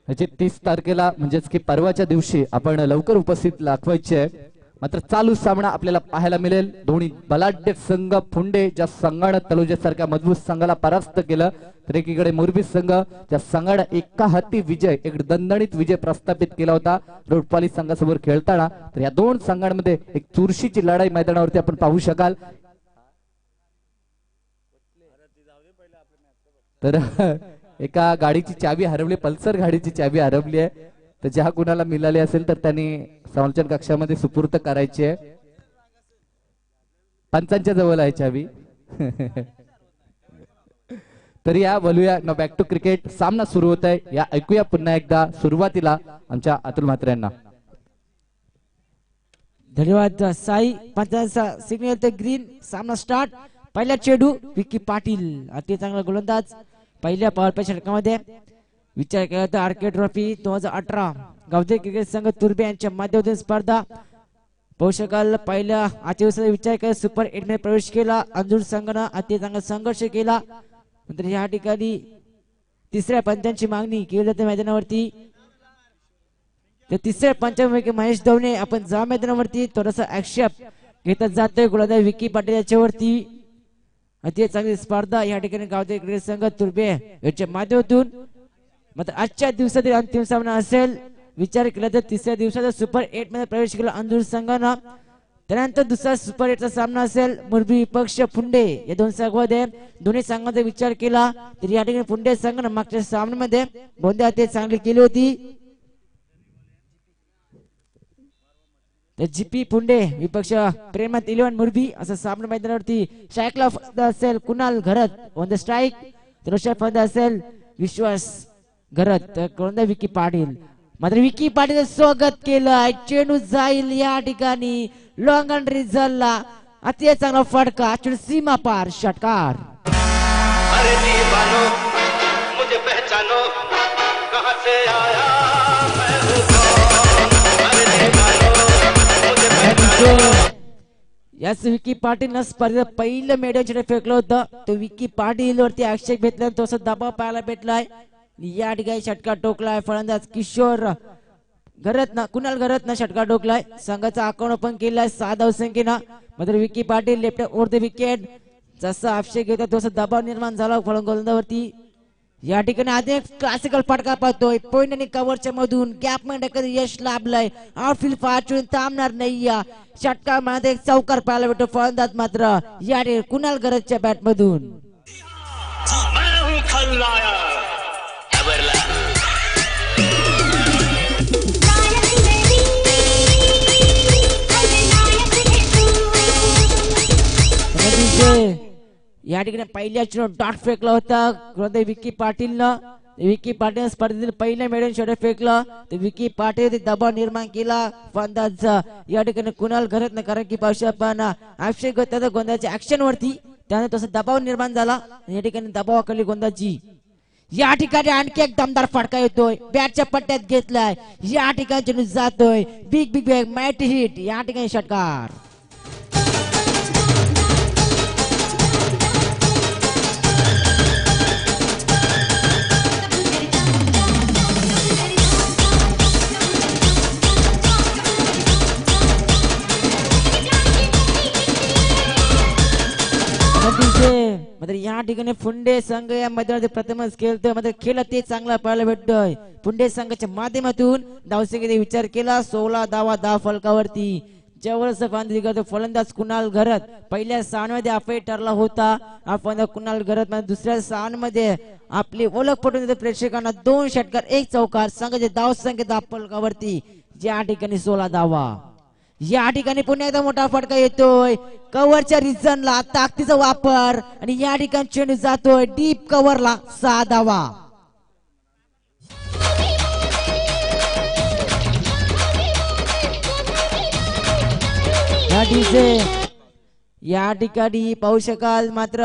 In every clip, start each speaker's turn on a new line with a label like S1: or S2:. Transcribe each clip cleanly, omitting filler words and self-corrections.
S1: याची 30 तारखेला म्हणजेच की परवाच्या दिवशी आपण लवकर उपस्थित दाखवायचे आहे। मात्र चालू सामना आपल्याला पाहायला मिळेल। दोन्ही बलाढ्य संघ फुंडे ज्या संघाने तलोजासारख्या मजबूत संघाला परास्त केलं, तर एकीकडे मोरबी संघ ज्या संघाने एका हाती विजय, एक दणदणीत विजय प्रस्थापित केला होता रोडपाली संघासमोर खेळताना। तर या दोन संघांमध्ये एक चुरशीची लढाई मैदानावरती आपण पाहू शकाल। तर एका गाडीची चावी हरवली, पल्सर गाडीची चावी हरवली आहे। तर ज्या कुणाला मिळाली असेल तर त्यांनी संरक्षण कक्षामध्ये सुपूर्त करायची आहे। पंचांच्या जवळ आहे चावी। तर या बोलूया ना, बॅक टू क्रिकेट सामना सुरू होत आहे। या ऐकूया पुन्हा एकदा सुरुवातीला आमच्या अतुल म्हात्रे यांना।
S2: धन्यवाद साई। पंचांचा सिग्नल ते ग्रीन। सामना स्टार्ट। पहिला चेंडू विकी पाटील अति चांगला गोलंदाज पहिल्या पॉवर प्ले षटकामध्ये। विचार केला तर आरके ट्रॉफी 2018 गावदे क्रिकेट संघ तुर्बे यांच्या माध्यमातून स्पर्धा पोषकाल पहिल्या आजच्या दिवसाचा विचार केला सुपर 8 मध्ये प्रवेश केला। अंजुर संघाने अति चांगला संघर्ष केला। नंतर या ठिकाणी तिसऱ्या पंचांची मागणी केली जाते मैदानावरती। तर तिसऱ्या पंचांपैकी महेश दवणे आपण जा मैदानावरती थोडासा आक्षेप घेतला जातोय गोलंदाज विकी पाटील याच्यावरती। अति चांगली स्पर्धा या ठिकाणी गावदे क्रिकेट संघ तुर्बे याच्या माध्यमातून। मात्र आजच्या दिवसातील अंतिम सामना असेल। विचार केला तर तिसऱ्या दिवसाचा सुपर 8 मध्ये प्रवेश केला अंजुर संघानं। त्यानंतर दुसरा सुपर 8 चा सामना असेल मुरबी विपक्ष फुंडे या दोन संघांमध्ये। दोन्ही संघांचा विचार केला तर या ठिकाणी फुंडे संघानं मागच्या सामन्यामध्ये गोंदिया ते चांगली केली होती। तर जीपी फुंडे विपक्ष प्रेमात 11 मुरबी असं सामना मैदानावरती। शायकला फंदा असेल कुणाल घरत ऑन द स्ट्राइक। तर ऋषभ फंदा असेल विश्वास घरत। गोलंदाज विकी पाटील। मात्र विकी पाटील स्वागत केलं। चेंडू जाईल या ठिकाणी लॉंग अँड रिझल्टला। अति चांगला फटका चेंडू सीमा पार षटकार।
S3: अरे दीवानो मुझे पहचानो कहां से आया मैं हूं कौन। अरे दीवानो मुझे पहचानो।
S2: याच विकी पाटील स्पर्धेत पहिलं मेडल चेंडू फेकलं होतं। तो विकी पाटील वरती आक्षेप घेतला, तो दबाव पाहायला भेटलाय। या ठिकाणी षटकार टोकलाय फलंदाज किशोर घरतनं कुणाल घरतनं षटकार टोकलाय। संघाचा आक्रमण पण केलाय 6 धावसंख्येनं। मात्र Vicky Patil left over the wicket जसा आक्षेप घेतो तसा दबाव निर्माण झाला गोलंदाजावरती। या ठिकाणी आधी एक क्लासिकल फटका पाहतोय पॉइंट आणि कव्हरच्या मधून गॅप मध्ये यश लाभलंय। आउटफील्ड फाचून थांबणार नाही। षटकार मध्ये एक चौकार पाहायला भेटतो फलंदाज मात्र या ठिकाणी कुणाल घरतच्या बॅट मधून।
S3: मैं हूं खलनायक।
S2: या ठिकाणी पहिल्या चेंडू डॉट फेकला होता गोलंदाज विकी पाटीलनं। विकी पाटील स्पर्धेतील पहिल्या मेडल षटकार फेकलं तर विकी पाटील दबाव निर्माण केला फलंदाज या ठिकाणी कुणाल घरत न। कारण की पावशी आपण आक्षेप घेतला गोंधळाच्या ऍक्शन वरती, त्याने तसा दबाव निर्माण झाला। या ठिकाणी दबावाखाली गोंधळाची या ठिकाणी आणखी एक दमदार फटका येतोय बॅटच्या पट्ट्यात घेतलाय। या ठिकाणी चेंडू जातोय बिग बिग बॅग मॅट हिट या ठिकाणी षटकार। मात्र या ठिकाणी फुंडे संघ या मैदानात प्रथमच खेळतोय। मात्र खेळ ते चांगला पाहायला भेटतोय फुंडे संघाच्या माध्यमातून। धावसंख्येने विचार केला 16 धावा धाव फलकावरती। जवळच बांधली करतो फलंदाज कुणाल घरत। पहिल्या सामन्यामध्ये अपयश ठरला होता हा फलंदाज कुणाल घरत। दुसऱ्या सामन्यामध्ये आपली ओळख पटवून देतो प्रेक्षकांना 2 षटकार 1 चौकार। संघाच्या धावसंख्या धाव फलकावरती या ठिकाणी 16 धावा। या ठिकाणी पुन्हा एकदा मोठा फटका येतोय कव्हरच्या रिजनला ताकदीचा वापर आणि या ठिकाणी चेंडू जातोय डीप कव्हरला 6 धावा। या ठिकाणी पाहू शकाल मात्र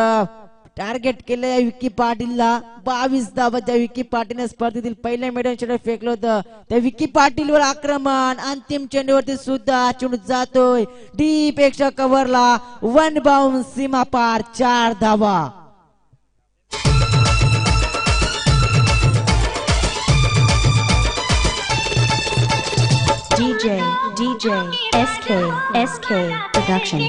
S2: टार्गेट केले विकी पाटीलला 22 धावाच्या विकी पाटीलने स्पर्धेतील पहिल्या मेडल चेंडू फेकलं होतं। त्या विकी पाटीलवर आक्रमण अंतिम चेंडूवरती सुद्धा चेंडू जातोय डीप पेक्षा कव्हरला 1 बाउंस सीमा पार 4 धावा।
S4: DJ SK Production.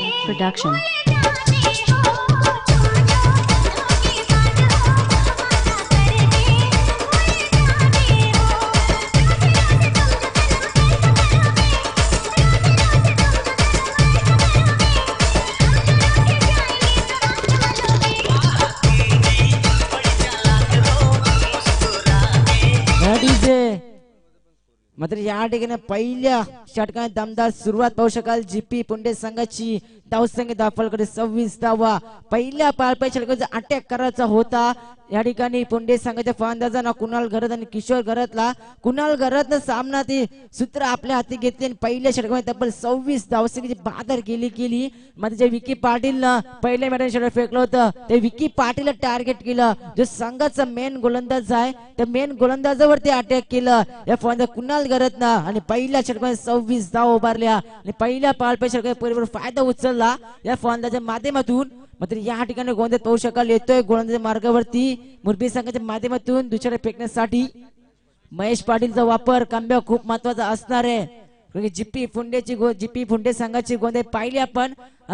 S2: मात्र या ठिकाणी पहिल्या षटकाने दमदार सुरुवात पाहू शकाल. जीपी पुंडे संघाची धावसंख्या दाखल 26 धावा. पहिल्या पाळपाय षटकाचा अटॅक करायचा होता. या ठिकाणी पुंडे संघाच्या फलंदाजांना कुणाल घरत आणि किशोर घरतला कुणाल घरतनं सामना ते सूत्र आपल्या हाती घेतले आणि पहिल्या षटकामध्ये तब्बल 26 धावसंख्येची बहादर केली. मात्र जे विकी पाटीलनं पहिल्या मॅच षटक फेकलं होतं ते विकी पाटीलला टार्गेट केलं. जो संघाचा मेन गोलंदाज आहे त्या मेन गोलंदाजावरती अटॅक केलं या फलंदाज कुणाल घरतनं आणि पहिल्या षटकामध्ये 26 धावा उभारल्या आणि पहिल्या पाळपाय षटकाचा परिवार फायदा उचलला या फलंदाजाच्या माध्यमातून. मात्र या ठिकाणी गोंधळ पाहू शकाल. येतोय गोलंदाज मार्गावरती मुरबी संघाच्या माध्यमातून दुसऱ्या फेकण्यासाठी महेश पाटीलचा वापर कमबॅक खूप महत्वाचा असणार आहे. जीपी फुंडे संघाची गोंधळ पाहिली आपण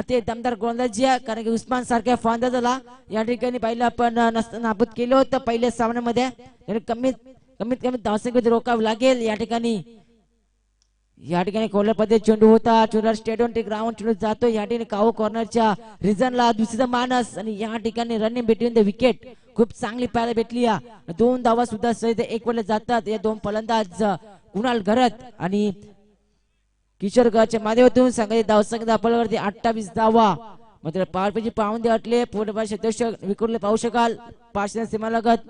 S2: ते दमदार गोलंदाजी आहे. कारण की उस्मान सारख्या फलंदाजाला या ठिकाणी पाहिलं आपण नाबूद केलं होतं पहिल्या सामन्यामध्ये. कमीत कमी धावसंख्येमध्ये रोखावं लागेल. या ठिकाणी कोल्हा पद्धत चेंडू होता. चेंडू स्टेडियम ते ग्राउंड चेंडू जातो या ठिकाणी काऊ कॉर्नरच्या रिजनला दुसरीचा मानस आणि या ठिकाणी रनिंग बिटवीन द विकेट खूप चांगली पाहायला भेटली. 2 धावा सुद्धा सहित एक वेळेला जातात. या 2 फलंदाज कुणाल घरत आणि किशोर घरच्या माध्यमातून संघाची धावसंख्या दाखल 28 धावा. मात्र पावरपेची पाऊंडे अटले पूर्ण शतक विखुरले पाहू शकाल. 5 सीमालगत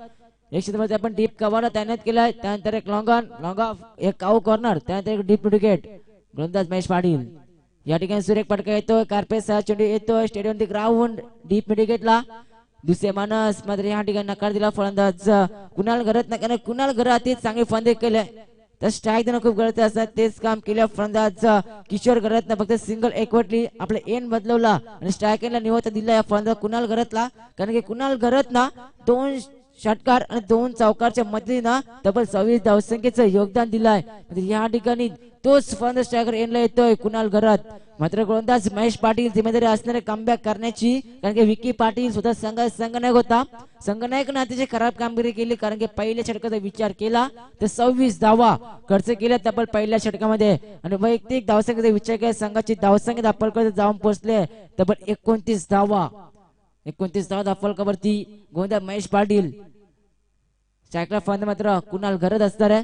S2: मध्ये आपण डीप कव्हर तैनात केलाय. त्यानंतर एक लॉंग ऑफ एक काऊ कॉर्नर त्यानंतर एक डीप विकेट. गोलंदाज महेश पाटील या ठिकाणी सुरेख फटका येतोय. कार्पेट चेंडू येतोय स्टेडियम दी ग्राउंड डीप विकेटला दुसरे मानस. मात्र या ठिकाणी नकार दिला फलंदाज कुणाल घरत. नका कुणाल घरत चांगले फंदे केले तर स्ट्राईक देणं खूप गरजेचं असतात. तेच काम केलं फलंदाज किशोर घरतनं फक्त सिंगल एकवटली आपला एन बदलवला आणि स्ट्राईक एनला निवत दिला या फलंदाज कुणाल घरतला. कारण की कुणाल घरतनं 2 षटकार आणि 2 चौकारच्या मदतीनं तब्बल 26 धावसंख्येचं योगदान दिलंय. या ठिकाणी तोच फलंदाज स्ट्रायकर एनला येतोय कुणाल घरत. मात्र गोलंदाज महेश पाटील जिम्मेदारी असणारे कमबॅक करण्याची. कारण की विकी पाटील सुद्धा संघनायक होता. संघनायकनं अतिशय खराब कामगिरी केली. कारण की पहिल्या षटकाचा विचार केला तर 26 धावा खर्च केल्या तब्बल पहिल्या षटकामध्ये आणि वैयक्तिक धावसंख्येचा विचार केला संघाची धावसंख्या दाखल जाऊन पोहोचले तब्बल 29 धावा. 29 धावा दाखल गोंधळ महेश पाटील सायकल फंद मात्र कुणाल घरत असणार आहे.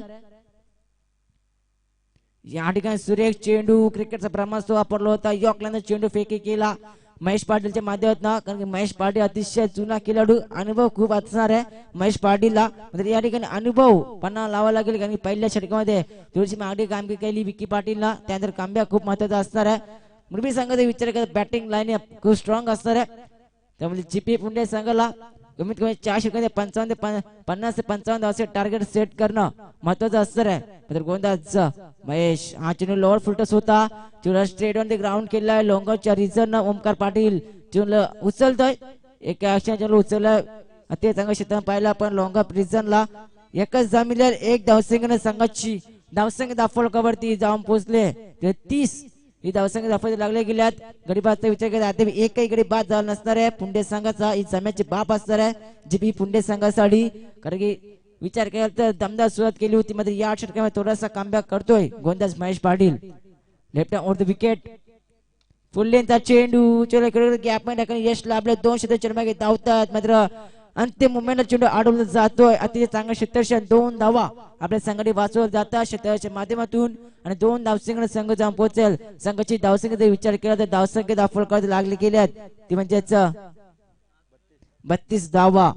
S2: या ठिकाणी सुरेख चेंडू क्रिकेटचा ब्रह्मास्त्र वापरला होता. यॉर्कलँड चेंडू फेकी केला महेश पाटीलच्या माध्यमातून. कारण की महेश पाटील अतिशय जुना खेळाडू अनुभव खूप असणार आहे महेश पाटीलला. या ठिकाणी अनुभव पन्ना लावा लागेल. कारण की पहिल्या षटकामध्ये थोडीशी मागणी कामगिरी केली विकी पाटीलला. त्यानंतर कमबॅक खूप महत्वाचा असणार आहे. मुरबी संघाचा विचार करत बॅटिंग लाईन खूप स्ट्रॉंग असणार आहे. त्यामुळे जीपी पुंडे संघाला कमीत कमी 4 षटकांमध्ये 50 ते 55 धावांचे टार्गेट सेट करणं महत्वाचं असणार आहे. गोलंदाज महेश हा चेंडू लोअर फुलटस होता. चेंडू स्ट्रेट ऑन द ग्राउंड केलाय लोंगावच्या रिझन ओमकार पाटील चेंडू उचलतोय. एक ऍक्शन चेंडू उचललाय ते चांगलं क्षेत्र पाहिलं पण लोंगाव रिझनला एकच जमिले. 1 धावसंख्येने संघाची धावसंख्या दाखवण्यावरती जाऊन पोहोचले. 30 ही धावसंख्या दाखवायला लागले गेल्यात. गडीबादचा विचार केला एकही गडी बाद झाला नसणार आहे. पुंडे संघाचा ही जम्याची बाप असणार आहे जीपी पुंडे संघासाठी. कारण की विचार केला तर दमदार सुरुवात केली होती. मध्ये या षटकामध्ये थोडासा कमबॅक करतोय गोलंदाज Mahesh Patil. Left over the wicket full लेंथचा चेंडू चलो गॅप मध्ये यश लाभले. 2 षटक चेंडू धावतात मात्र अंतिम मुमेंटला चेंडू अडवला जातोय. अतिशय चांगलं क्षेत्ररक्षण 2 धावा आपल्या संघाने वाचवत जातात क्षेत्राच्या माध्यमातून आणि 2 धावसंख्येने संघ जाऊन पोहोचेल. संघाची धावसंख्येचा विचार केला तर धावसंख्या दाखल करायला लागले गेल्यात ती म्हणजेच 32 धावा.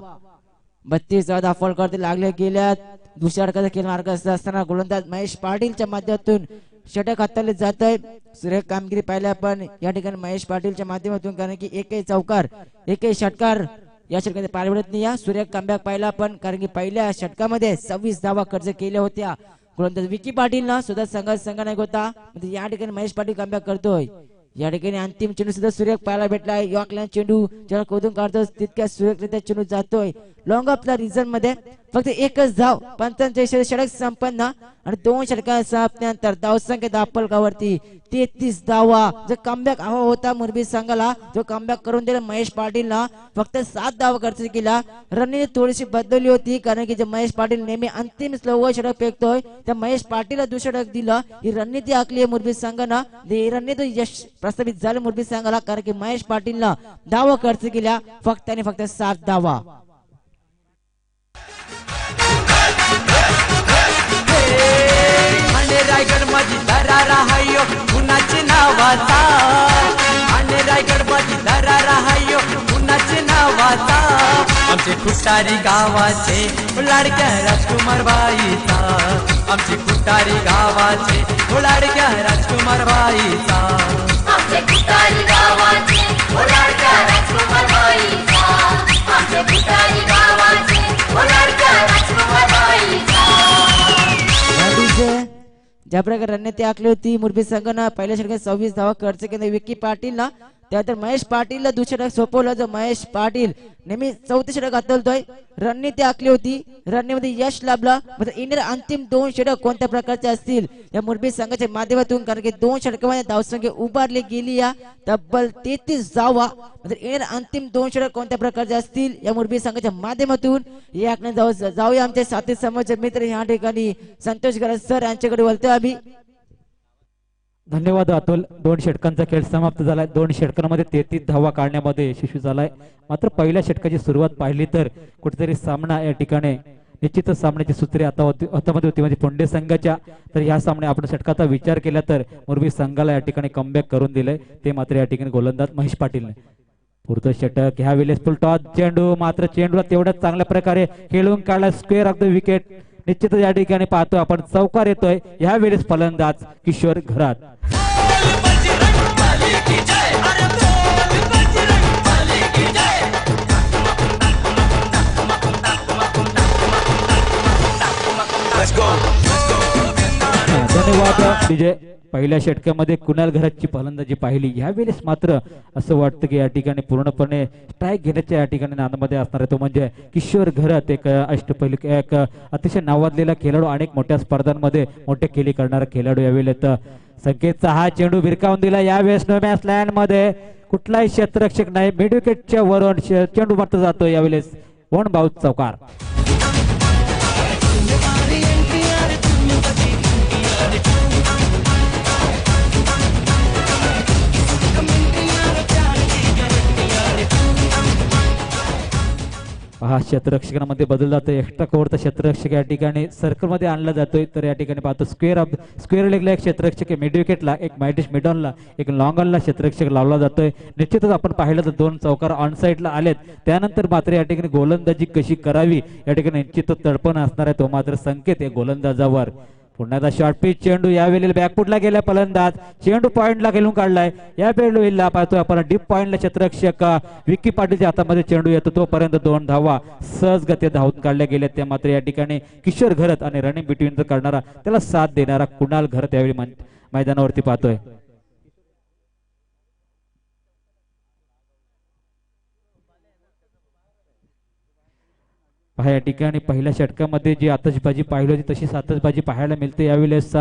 S2: 32 धावा दाखल करते लागले गेल्यात. दुसऱ्या षटकाचा खेळ मार्ग असताना गोलंदाज महेश पाटीलच्या माध्यमातून षटक हाताळले जात आहे. सुरेख कामगिरी पाहिल्या आपण या ठिकाणी महेश पाटीलच्या माध्यमातून. कारण की एकही चौकार एकही षटकार या षटकामध्ये पाहायला मिळत नाही. या सूर्य कमबॅक पाहिला आपण कारण की पहिल्या षटकामध्ये 26 धावा खर्च केल्या होत्या. गोलंदाज विकी पाटील ना सुद्धा संघनायक होता. या ठिकाणी महेश पाटील कमबॅक करतोय. या ठिकाणी अंतिम चेंडू सुद्धा सुरेख पाहायला भेटलाय. यॉर्कलँड चेंडू ज्याला खोदून काढतो तितक्या सुरेखरित्या चेंडू जातोय लॉंग ऑफ द रिझन मध्ये फक्त एकच धाव, पंचांच्या षटक संपन्न आणि 2 षटकांच्या समाप्तीनंतर धावसंख्या दापलकावरती 33 धावा. जो कमबॅक हवा होता मुरबी संघाला, जो कमबॅक करून दिला महेश पाटीलला, फक्त 7 धावा खर्च केला. रणनीती थोडीशी बदलली होती कारण की जे महेश पाटील नेहमी अंतिम स्लोवर षटक फेकतोय, त्या महेश पाटीलला दुसरं षटक दिलं. ही रणनीती आखली आहे मुरबी संघानं. ही रणनीती यश प्रस्थापित झालं मुरबी संघाला कारण की महेश पाटीलला धावा खर्च केल्या फक्त आणि फक्त 7 धावा.
S5: आणि रायगड मध्ये दरारा हायो कुणाचे नावाचा, आणि रायगड मध्ये दरारा हायो कुणाचे नावाचा. आमचे खुटारी गावाचे लाडक्या राजकुमार बाईचा, आमचे खुटारी गावाचे लाडक्या राजकुमार बाईचा,
S6: आमचे खुटारी गावाचे लाडक्या राजकुमार बाईचा, आमचे खुटारी गावाचे लाडक्या राजकुमार बाईचा.
S2: ज्या प्रकारे रणनीती आखली होती मुरबी संघानं पहिल्या षटकात 26 धावा खर्च केले विक्की पाटीलला, त्यानंतर महेश पाटीलला दुसरं षटक सोपवलं. जो महेश पाटील नेहमी 4थं षटक हातलतोय. रणनीती आखली होती, रणनीतीमध्ये यश लाभलं. मात्र येणारे अंतिम 2 षटक कोणत्या प्रकारचे असतील या मुरबी संघाच्या माध्यमातून, कारण की 2 षटकामध्ये धावसंख्या उभारली गेली या तब्बल 33 धावा. मात्र येणारे अंतिम 2 षटक कोणत्या प्रकारचे असतील या मुरबी संघाच्या माध्यमातून याकडे जाऊया. आमचे साथी समाजाचे मित्र या ठिकाणी संतोष गरज सर यांच्याकडे बोलतोय आम्ही.
S7: धन्यवाद अतुल. 2 षटकांचा खेळ समाप्त झालाय. 2 षटकांमध्ये 33 धावा काढण्यामध्ये यशस्वी झालाय. मात्र पहिल्या षटकाची सुरुवात पाहिली तर कुठेतरी सामना या ठिकाणी निश्चितच सामन्याची सूत्रे हातामध्ये होती म्हणजे पुंडे संघाच्या. तर ह्या सामने आपण षटकाचा विचार केला तर मुरबी संघाला या ठिकाणी कमबॅक करून दिलंय, ते मात्र या ठिकाणी गोलंदाज महेश पाटीलने. पुढचं षटक ह्या वेळेस फुल टॉस चेंडू, मात्र चेंडूला तेवढ्याच चांगल्या प्रकारे खेळून काढला स्क्वेअर ऑफ द विकेट. निश्चितच या ठिकाणी पाहतोय आपण चौकार येतोय. ह्या वेळेस फलंदाज किशोर घरात. धन्यवाद विजय. पहिल्या षटकामध्ये कुणाल घराची फलंदाजी पाहिली. यावेळेस मात्र असं वाटतं की या ठिकाणी पूर्णपणे स्ट्राईक घेण्याच्या या ठिकाणी नादामध्ये असणार आहे तो म्हणजे किशोर घरात. एक अष्टपैलू, एक अतिशय नावाजलेला खेळाडू, अनेक मोठ्या स्पर्धांमध्ये मोठे खेळी करणारा खेळाडू. यावेळेस संकेतचा हा चेंडू भिरकावून दिला. यावेळेस नो मॅच लँड मध्ये कुठलाही क्षेत्ररक्षक नाही, मिड विकेटच्या वरून चेंडू मात्र जातो. यावेळेस वन बाउट चौकार. हा क्षेत्ररक्षकांमध्ये बदल जातोय. एक्स्ट्रा कव्हरचा क्षेत्ररक्षक या ठिकाणी सर्कल मध्ये आणला जातोय. तर या ठिकाणी पाहतो स्क्वेअर लेगला एक क्षेत्ररक्षक, मिड विकेटला एक मायटिश मिडॉनला एक लॉंग ऑनला क्षेत्ररक्षक लावला जातोय. निश्चितच आपण पाहिलं तर 2 चौकार ऑन साईडला आलेत. त्यानंतर मात्र या ठिकाणी गोलंदाजी कशी करावी या ठिकाणी निश्चितच तडपण असणार आहे तो मात्र संकेत आहे गोलंदाजावर. पुन्हा एकदा शॉर्ट पिच चेंडू. यावेळी बॅकफुटला गेला फलंदाज, चेंडू पॉइंटला खेळून काढलाय. या वेळेला पाहतोय आपण डीप पॉइंटला क्षेत्ररक्षक विक्की पाटीलच्या हातामध्ये चेंडू येतो. तोपर्यंत 2 धावा सहजगत्या धावून काढल्या गेल्या. त्या मात्र या ठिकाणी किशोर घरत आणि रनिंग बिटवीन करणारा, त्याला साथ देणारा कुणाल घरत यावेळी मैदानावरती पाहतोय. पहा या ठिकाणी पहिल्या षटकामध्ये जी आतषबाजी पाहिली होती तशीच आतषबाजी पाहायला मिळते यावेळेस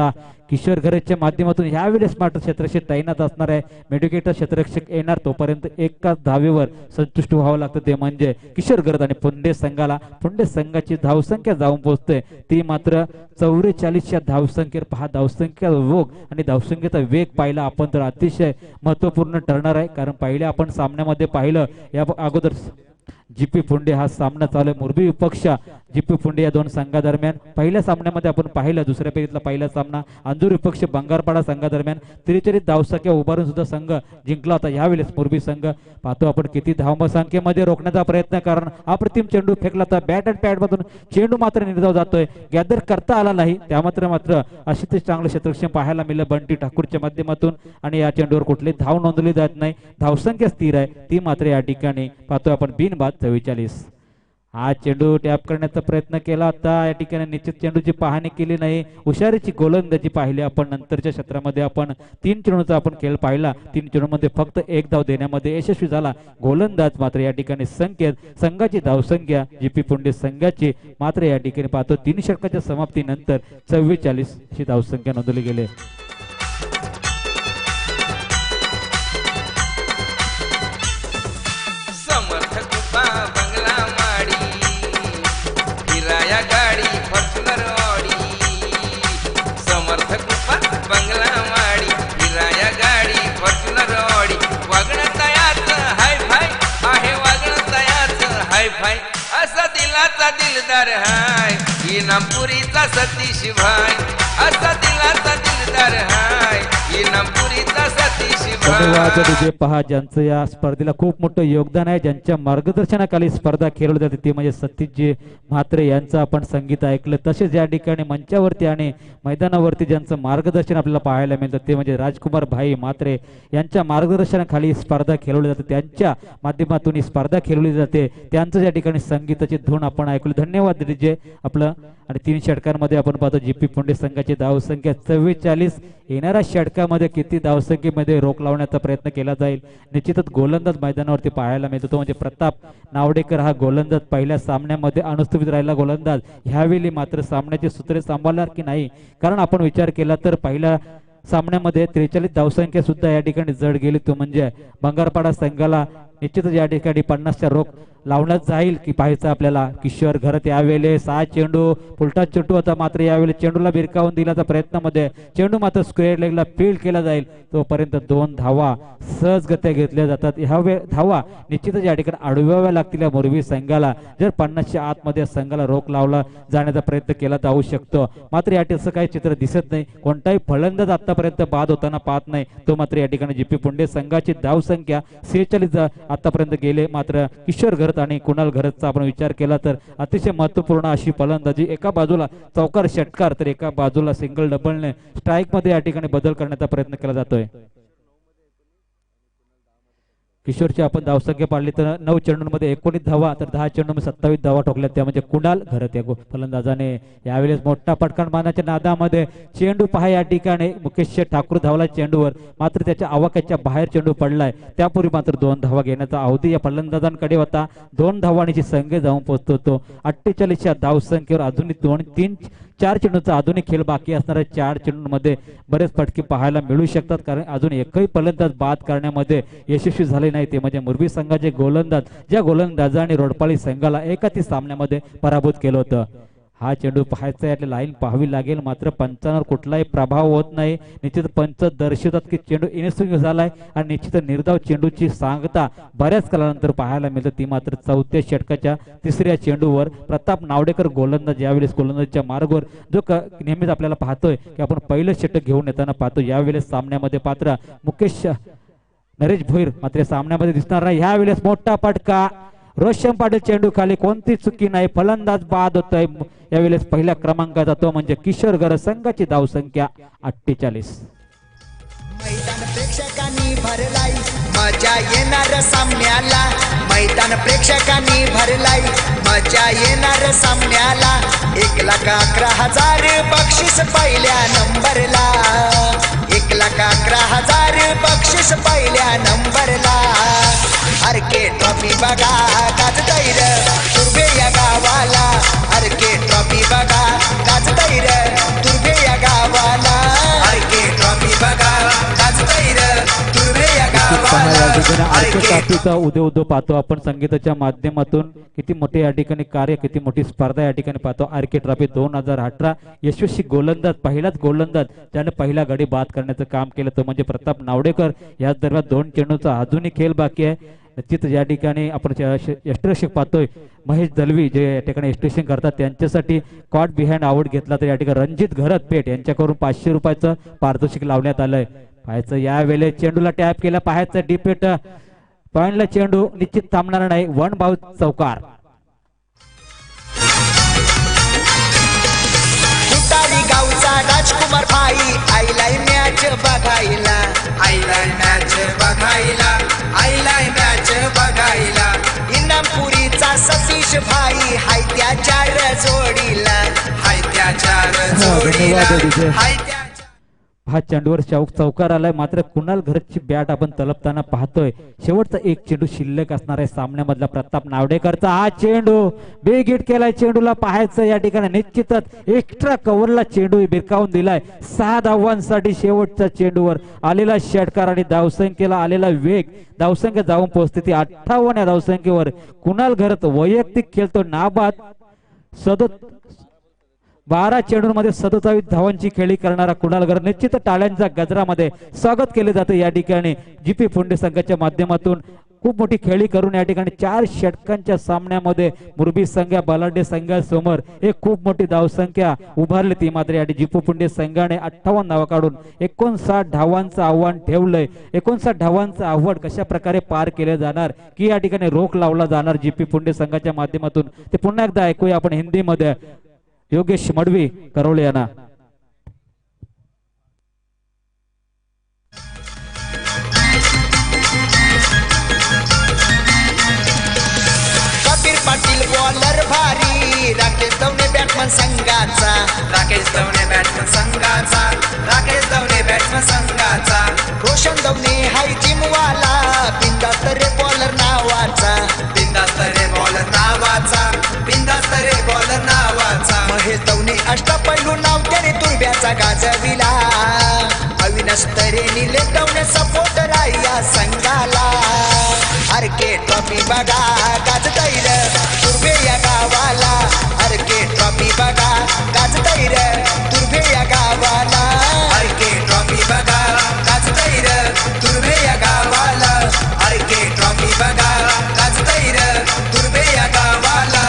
S7: किशोर घरच्या माध्यमातून. यावेळेस मात्र क्षेत्ररक्षक तैनात असणार आहे. मेडिकेटर क्षेत्ररक्षक येणार तोपर्यंत एकाच धावेवर संतुष्ट व्हावं लागतं, ते म्हणजे किशोर घरत आणि पुंडे संघाला. पुंडे संघाची धावसंख्या जाऊन पोहोचते ती मात्र 44च्या धावसंख्येवर. पहा धावसंख्या ओघ आणि धावसंख्येचा वेग पाहिला आपण तर अतिशय महत्वपूर्ण ठरणार आहे. कारण पहिल्या आपण सामन्यामध्ये पाहिलं या अगोदर जीपी पुंडे हा सामना चालू आहे. मुरबी विपक्ष जीपी पुंडे या 2 संघादरम्यान पहिल्या सामन्यामध्ये आपण पाहिलं. दुसऱ्या फेरीतला पहिला सामना अंजूर विपक्ष बंगारपाडा संघादरम्यान 43 धावसंख्या उभारून सुद्धा संघ जिंकला होता. यावेळेस मुरबी संघ पाहतो आपण किती धावसंख्येमध्ये रोखण्याचा प्रयत्न, कारण अप्रतिम चेंडू फेकला तर बॅट अँड पॅड मधून चेंडू मात्र निर्धाव जातोय. गॅदर करता आला नाही. त्या मात्र अशी ते चांगलं क्षेत्ररक्षण पाहायला मिळलं बंटी ठाकूरच्या माध्यमातून. आणि या चेंडूवर कुठलीही धाव नोंदवली जात नाही. धावसंख्या स्थिर आहे ती मात्र या ठिकाणी पाहतोय आपण बिनबाद 44. हा चेंडू टॅप करण्याचा प्रयत्न केला होता, या ठिकाणी निश्चित चेंडूची पाहणी केली नाही, हुशारीची गोलंदाजी पाहिली आपण. नंतरच्या क्षेत्रामध्ये आपण 3 चेंडूचा आपण खेळ पाहिला, 3 चेंडूमध्ये फक्त 1 धाव देण्यामध्ये यशस्वी झाला गोलंदाज. मात्र या ठिकाणी संघाची धावसंख्या जीपी पुंडे संघाची मात्र या ठिकाणी पाहतो 3 षटकाच्या समाप्तीनंतर 44 ही धावसंख्या नोंदवली गेली.
S8: समर्थ कृपा बंगला माडी फिराया गाडी फॉर्च्युनर ऑडी. समर्थ कृपा बंगला माडी फिराया गाडी फॉर्च्युनर ऑडी. वागणं तयाच हाय फाय आहे, वागणं तयाच हाय फाय असा दिलाचा दिलदार हाय. इनामपुरीचा सतीश भाई असा दिलाचा दिलदार हाय. इनामपुरीचा सतीश
S7: धन्यवाद
S8: भाई.
S7: विजय पहा, ज्यांचं या स्पर्धेला खूप मोठं योगदान आहे, ज्यांच्या मार्गदर्शनाखाली स्पर्धा खेळवली जाते ते म्हणजे सतीशजी म्हात्रे यांचं आपण संगीत ऐकलं. तसेच या ठिकाणी मंचावरती आणि मैदानावरती ज्यांचं मार्गदर्शन आपल्याला पाहायला मिळतं ते म्हणजे राजकुमार भाई म्हात्रे यांच्या मार्गदर्शनाखाली स्पर्धा खेळवली जाते, त्यांच्या माध्यमातून ही स्पर्धा खेळवली जाते. त्यांचं या ठिकाणी संगीताची धून आपण ऐकली. धन्यवाद विजय आपलं. आणि 3 षटकांमध्ये आपण पाहतो जीपी पुंडे संघाची धावसंख्या 44. येणाऱ्या षटकामध्ये किती धावसंख्येमध्ये रोख लावण्याचा प्रयत्न केला जाईल निश्चितच गोलंदाज मैदानावरती पाहायला मिळतो, तो म्हणजे प्रताप नावडेकर. हा गोलंदाज पहिल्या सामन्यामध्ये अनुस्थापित राहिला गोलंदाज, ह्यावेळी मात्र सामन्याची सूत्रे सांभाळणार की नाही, कारण आपण विचार केला तर पहिल्या सामन्यामध्ये 43 धावसंख्या सुद्धा या ठिकाणी जड गेली, तो म्हणजे बंगारपाडा संघाला निश्चितच या ठिकाणी 50च्या रोख लावण्यात जाईल की पाहायचं आपल्याला. किशोर घरत यावेळेस 6 चेंडू फुलटा चेंडू होता, मात्र यावेळी चेंडूला भिरकावून दिल्याच्या प्रयत्नामध्ये चेंडू मात्र स्क्वेअर लेगला फील्ड केला जाईल, तोपर्यंत 2 धावा सहजगत्या घेतल्या जातात. ह्या धावा निश्चितच या ठिकाणी अडवाव्या लागतील या मोरबी संघाला. जर 50च्या आतमध्ये संघाला रोख लावला जाण्याचा प्रयत्न केला जाऊ शकतो, मात्र या असं काही चित्र दिसत नाही. कोणताही फलंदाज आतापर्यंत बाद होताना पाहत नाही, तो मात्र या ठिकाणी जीपी पुंडे संघाची धावसंख्या 46 आतापर्यंत गेले. मात्र किशोर घरत आणि कुणाल घरतचा आपण विचार केला तर अतिशय महत्वपूर्ण अशी फलंदाजी, एका बाजूला चौकार षटकार तर एका बाजूला सिंगल डबलने स्ट्राईक मध्ये या ठिकाणी बदल करण्याचा प्रयत्न केला जातोय. किशोरची आपण धावसंख्या पाडली तर 9 चेंडूंमध्ये 19 धावा तर 10 चेंडूंमध्ये 27 धावा ठोकल्या, त्या म्हणजे कुणाल घरत या फलंदाजाने. यावेळेस मोठा पटकन मारण्याच्या नादामध्ये चेंडू पहा या ठिकाणी मुकेश ठाकूर धावला चेंडूवर, मात्र त्याच्या आवाक्याच्या बाहेर चेंडू पडलाय. त्यापूर्वी मात्र 2 धावा घेण्याचा अवधी या फलंदाजांकडे होता. 2 धावांची संघ जाऊन पोहोचतो तो 48च्या धावसंख्येवर. अजूनही 4 चेंडूंचा आधुनिक खेळ बाकी असणाऱ्या 4 चेंडूंमध्ये बरेच फटके पाहायला मिळू शकतात, कारण अजून एकही फलंदाज बाद करण्यामध्ये यशस्वी झाले नाही, ते म्हणजे मुरबी संघाचे गोलंदाज, ज्या गोलंदाजाने रोडपाळी संघाला एकाच सामन्यामध्ये पराभूत केलं होतं. हा चेंडू पाहायचा यातली लाईन पाहावी लागेल, मात्र पंचांवर कुठलाही प्रभाव होत नाही. निश्चित पंच दर्शवतात की चेंडू इनस्विंग झालाय आणि निश्चित निर्धाव चेंडूची सांगता बऱ्याच कालानंतर पाहायला मिळतं, ती मात्र 4थ्या षटकाच्या 3ऱ्या चेंडूवर. प्रताप नावडेकर गोलंदाज यावेळेस गोलंदाजीच्या मार्गावर, जो नेहमीच आपल्याला पाहतोय की आपण पहिलं षटक घेऊन येताना पाहतो, यावेळेस सामन्यामध्ये पात्र मुकेश नरेश भोईर मात्र सामन्यामध्ये दिसणार नाही. ह्यावेळेस मोठा फटका, रोशन पाटील चेंडू खाली, कोणती चुकी नाही, फलंदाज बाद होतोय. यावेळेस पहिल्या क्रमांकाचा तो म्हणजे किशोर घरत संघाची धावसंख्या 48.
S9: मैदान प्रेक्षकांनी भरलाई, मजा येणार सामन्याला. मैदान प्रेक्षकांनी भरलाई, मजा येणार सामन्याला. 1,11,000 बक्षीस पहिल्या नंबरला. 1,11,000 बक्षीस पहिल्या नंबरला. आरके ट्रॉफी बघा गाजतैर तुर्भे या गावाला. आरके ट्रॉफी बघा गाजतैर तुर्भे या गावाला. आरके ट्रॉफी बघा गाजतैर तुर्भे या
S7: ट्रॉफीचा उदय पाहतो आपण संगीताच्या माध्यमातून. किती मोठे या ठिकाणी कार्य, किती मोठी स्पर्धा या ठिकाणी पाहतो. आरके ट्रॉफी 2018 यशस्वी गोलंदाज, पहिलाच गोलंदाज ज्याने पहिला गडी बाद करण्याचं काम केलं तो म्हणजे प्रताप नावडेकर. याच दरम्यान 2 चेंडूचा आधुनिक खेळ बाकी आहे. निश्चित या ठिकाणी आपण यष्टरक्षक पाहतोय महेश दलवी, जे या ठिकाणी यष्टरक्षक करतात, त्यांच्यासाठी कॉट बिहाइंड आउट घेतला तर या ठिकाणी रणजित घरत पेठ यांच्याकडून 500 रुपयाचं पारितोषिक लावण्यात आलंय. पाहायचं यावेळेस चेंडूला टॅप केला, पाहायचं डिपेट पॉइंटला चेंडू निश्चित थांबणार नाही. 1 बाउट चौकार.
S9: गावचा राजकुमार भाई आईलाय मॅच बघायला. आईलाय मॅच बघायला. आईलाय मॅच बघायला. इनामपुरीचा सतीश मॅच भाई हाय त्या चार जोडीला हाय त्या चार जोडीला
S1: धन्यवाद DJ.
S9: हाय त्या
S7: हा चेंडूवर चौकार आलाय, मात्र कुणाल घरची बॅट आपण तलपताना पाहतोय. शेवटचा एक चेंडू शिल्लक असणार आहे सामन्यामधला प्रताप नावडेकरचा. हा चेंडू बिग हिट केलाय, चेंडूला पाहायचं या ठिकाणी निश्चितच एक्स्ट्रा कव्हरला चेंडू भिरकावून दिलाय. 6 धावांसाठी शेवटच्या चेंडूवर आलेला षटकार आणि धावसंख्येला आलेला वेग, धावसंख्या जाऊन पोहोचते ती 58 या धावसंख्येवर. कुणाल घरत वैयक्तिक खेळतो नाबाद 12 चेंडूंमध्ये 27 धावांची खेळी करणारा कुणाल घर निश्चित टाळ्यांच्या गजरामध्ये स्वागत केले जाते या ठिकाणी. जीपी फुंडे संघाच्या माध्यमातून खूप मोठी खेळी करून या ठिकाणी 4 षटकांच्या सामन्यामध्ये मुरबी संघ बलाढ्य संघासमोर एक खूप मोठी धावसंख्या उभारली ती. मात्र या जीपी फुंडे संघाने 58 धावा काढून 59 धावांचं आव्हान ठेवलंय. 59 धावांचं आव्हान कशा प्रकारे पार केले जाणार की या ठिकाणी रोख लावला जाणार जीपी फुंडे संघाच्या माध्यमातून ते पुन्हा एकदा ऐकूया आपण हिंदीमध्ये. योगेश मडवी करवले यांना.
S9: कबीर पाटील बॉलर भारी राकेश दवणे बॅट्समन संघाचा राकेश दवणे बॅट्समन संघाचा राकेश दवणे बॅट्समन संघाचा रोशन दवणे हाय जिमवाला बिंदास्त रे बॉलर नावाचा बिंदास्त रे बॉलर नावाचा बिंदास्त रे बॉलर नावाचा महेश दवणे अष्टपैलू नाव त्याने दुर्ब्याचा गाजविला अविनाश तरे निले दवणे सपोर्टर या संघाला आरके ट्रॉफी बघा गाजतैर दुर्बे या गावाला आरके ट्रॉफी बघा गाजतैर दुर्बे या गावाला आरके ट्रॉफी बघा गाजतैर दुर्बे या गावाला आरके ट्रॉफी बघा गाजतैर दुर्बे या गावाला.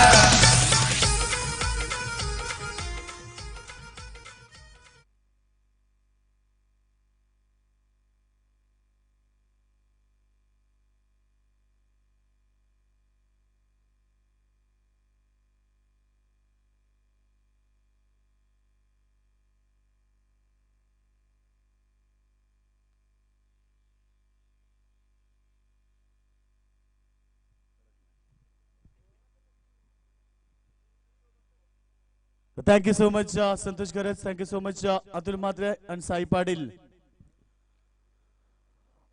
S10: Thank you so much, Santosh Garaj. Thank you so much, Atul Matre and Sai Padil.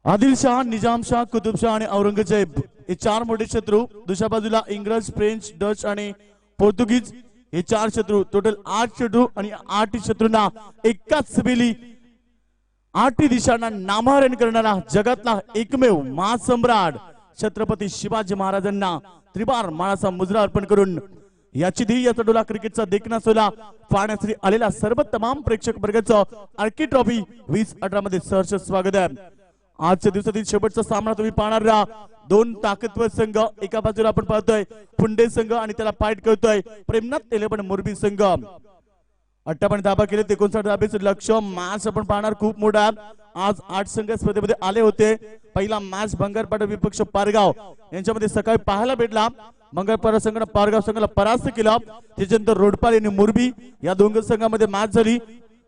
S10: Adil Shah, Nizam Shah, Qutub Shah आणि औरंगजेब हे 4 मोठे शत्रू. दुसऱ्या बाजूला इंग्रज, फ्रेंच, डच आणि पोर्तुगीज हे 4 शत्रू. टोटल 8 शत्रू आणि 8 शत्रूंना एकाच वेळी 8 दिशांना नामहरण करणारा जगातला एकमेव महासम्राट छत्रपती शिवाजी महाराजांना त्रिबार मानाचा मुजरा अर्पण करून याची धी या चढोला क्रिकेटचा देखना सोला पाहण्यासाठी आलेला सर्व तमाम प्रेक्षक वर्गाचं आर्की ट्रॉफी 2018 मध्ये सहर्ष स्वागत आहे. आजच्या दिवसातील शेवटचा सामना तुम्ही पाहणार 2 ताकदवर संघ. एका बाजूला आपण पाहतोय फुंडे संघ आणि त्याला फाईट करतोय प्रेमनाथ 11 मुरबी संघ. 58 धाबा केले, 59 धाबेचं लक्ष्य. मॅच आपण पाहणार खूप मोठा. आज 8 संघ स्पर्धेमध्ये आले होते. पहिला मॅच भंगारपाडा विपक्ष पारगाव यांच्यामध्ये सकाळी पाहायला भेटला. भंगारपाडा संघाने पारगाव संघाला परास्त केला. त्याच्यानंतर रोडपाल यांनी मुरबी या 2 संघामध्ये मॅच झाली.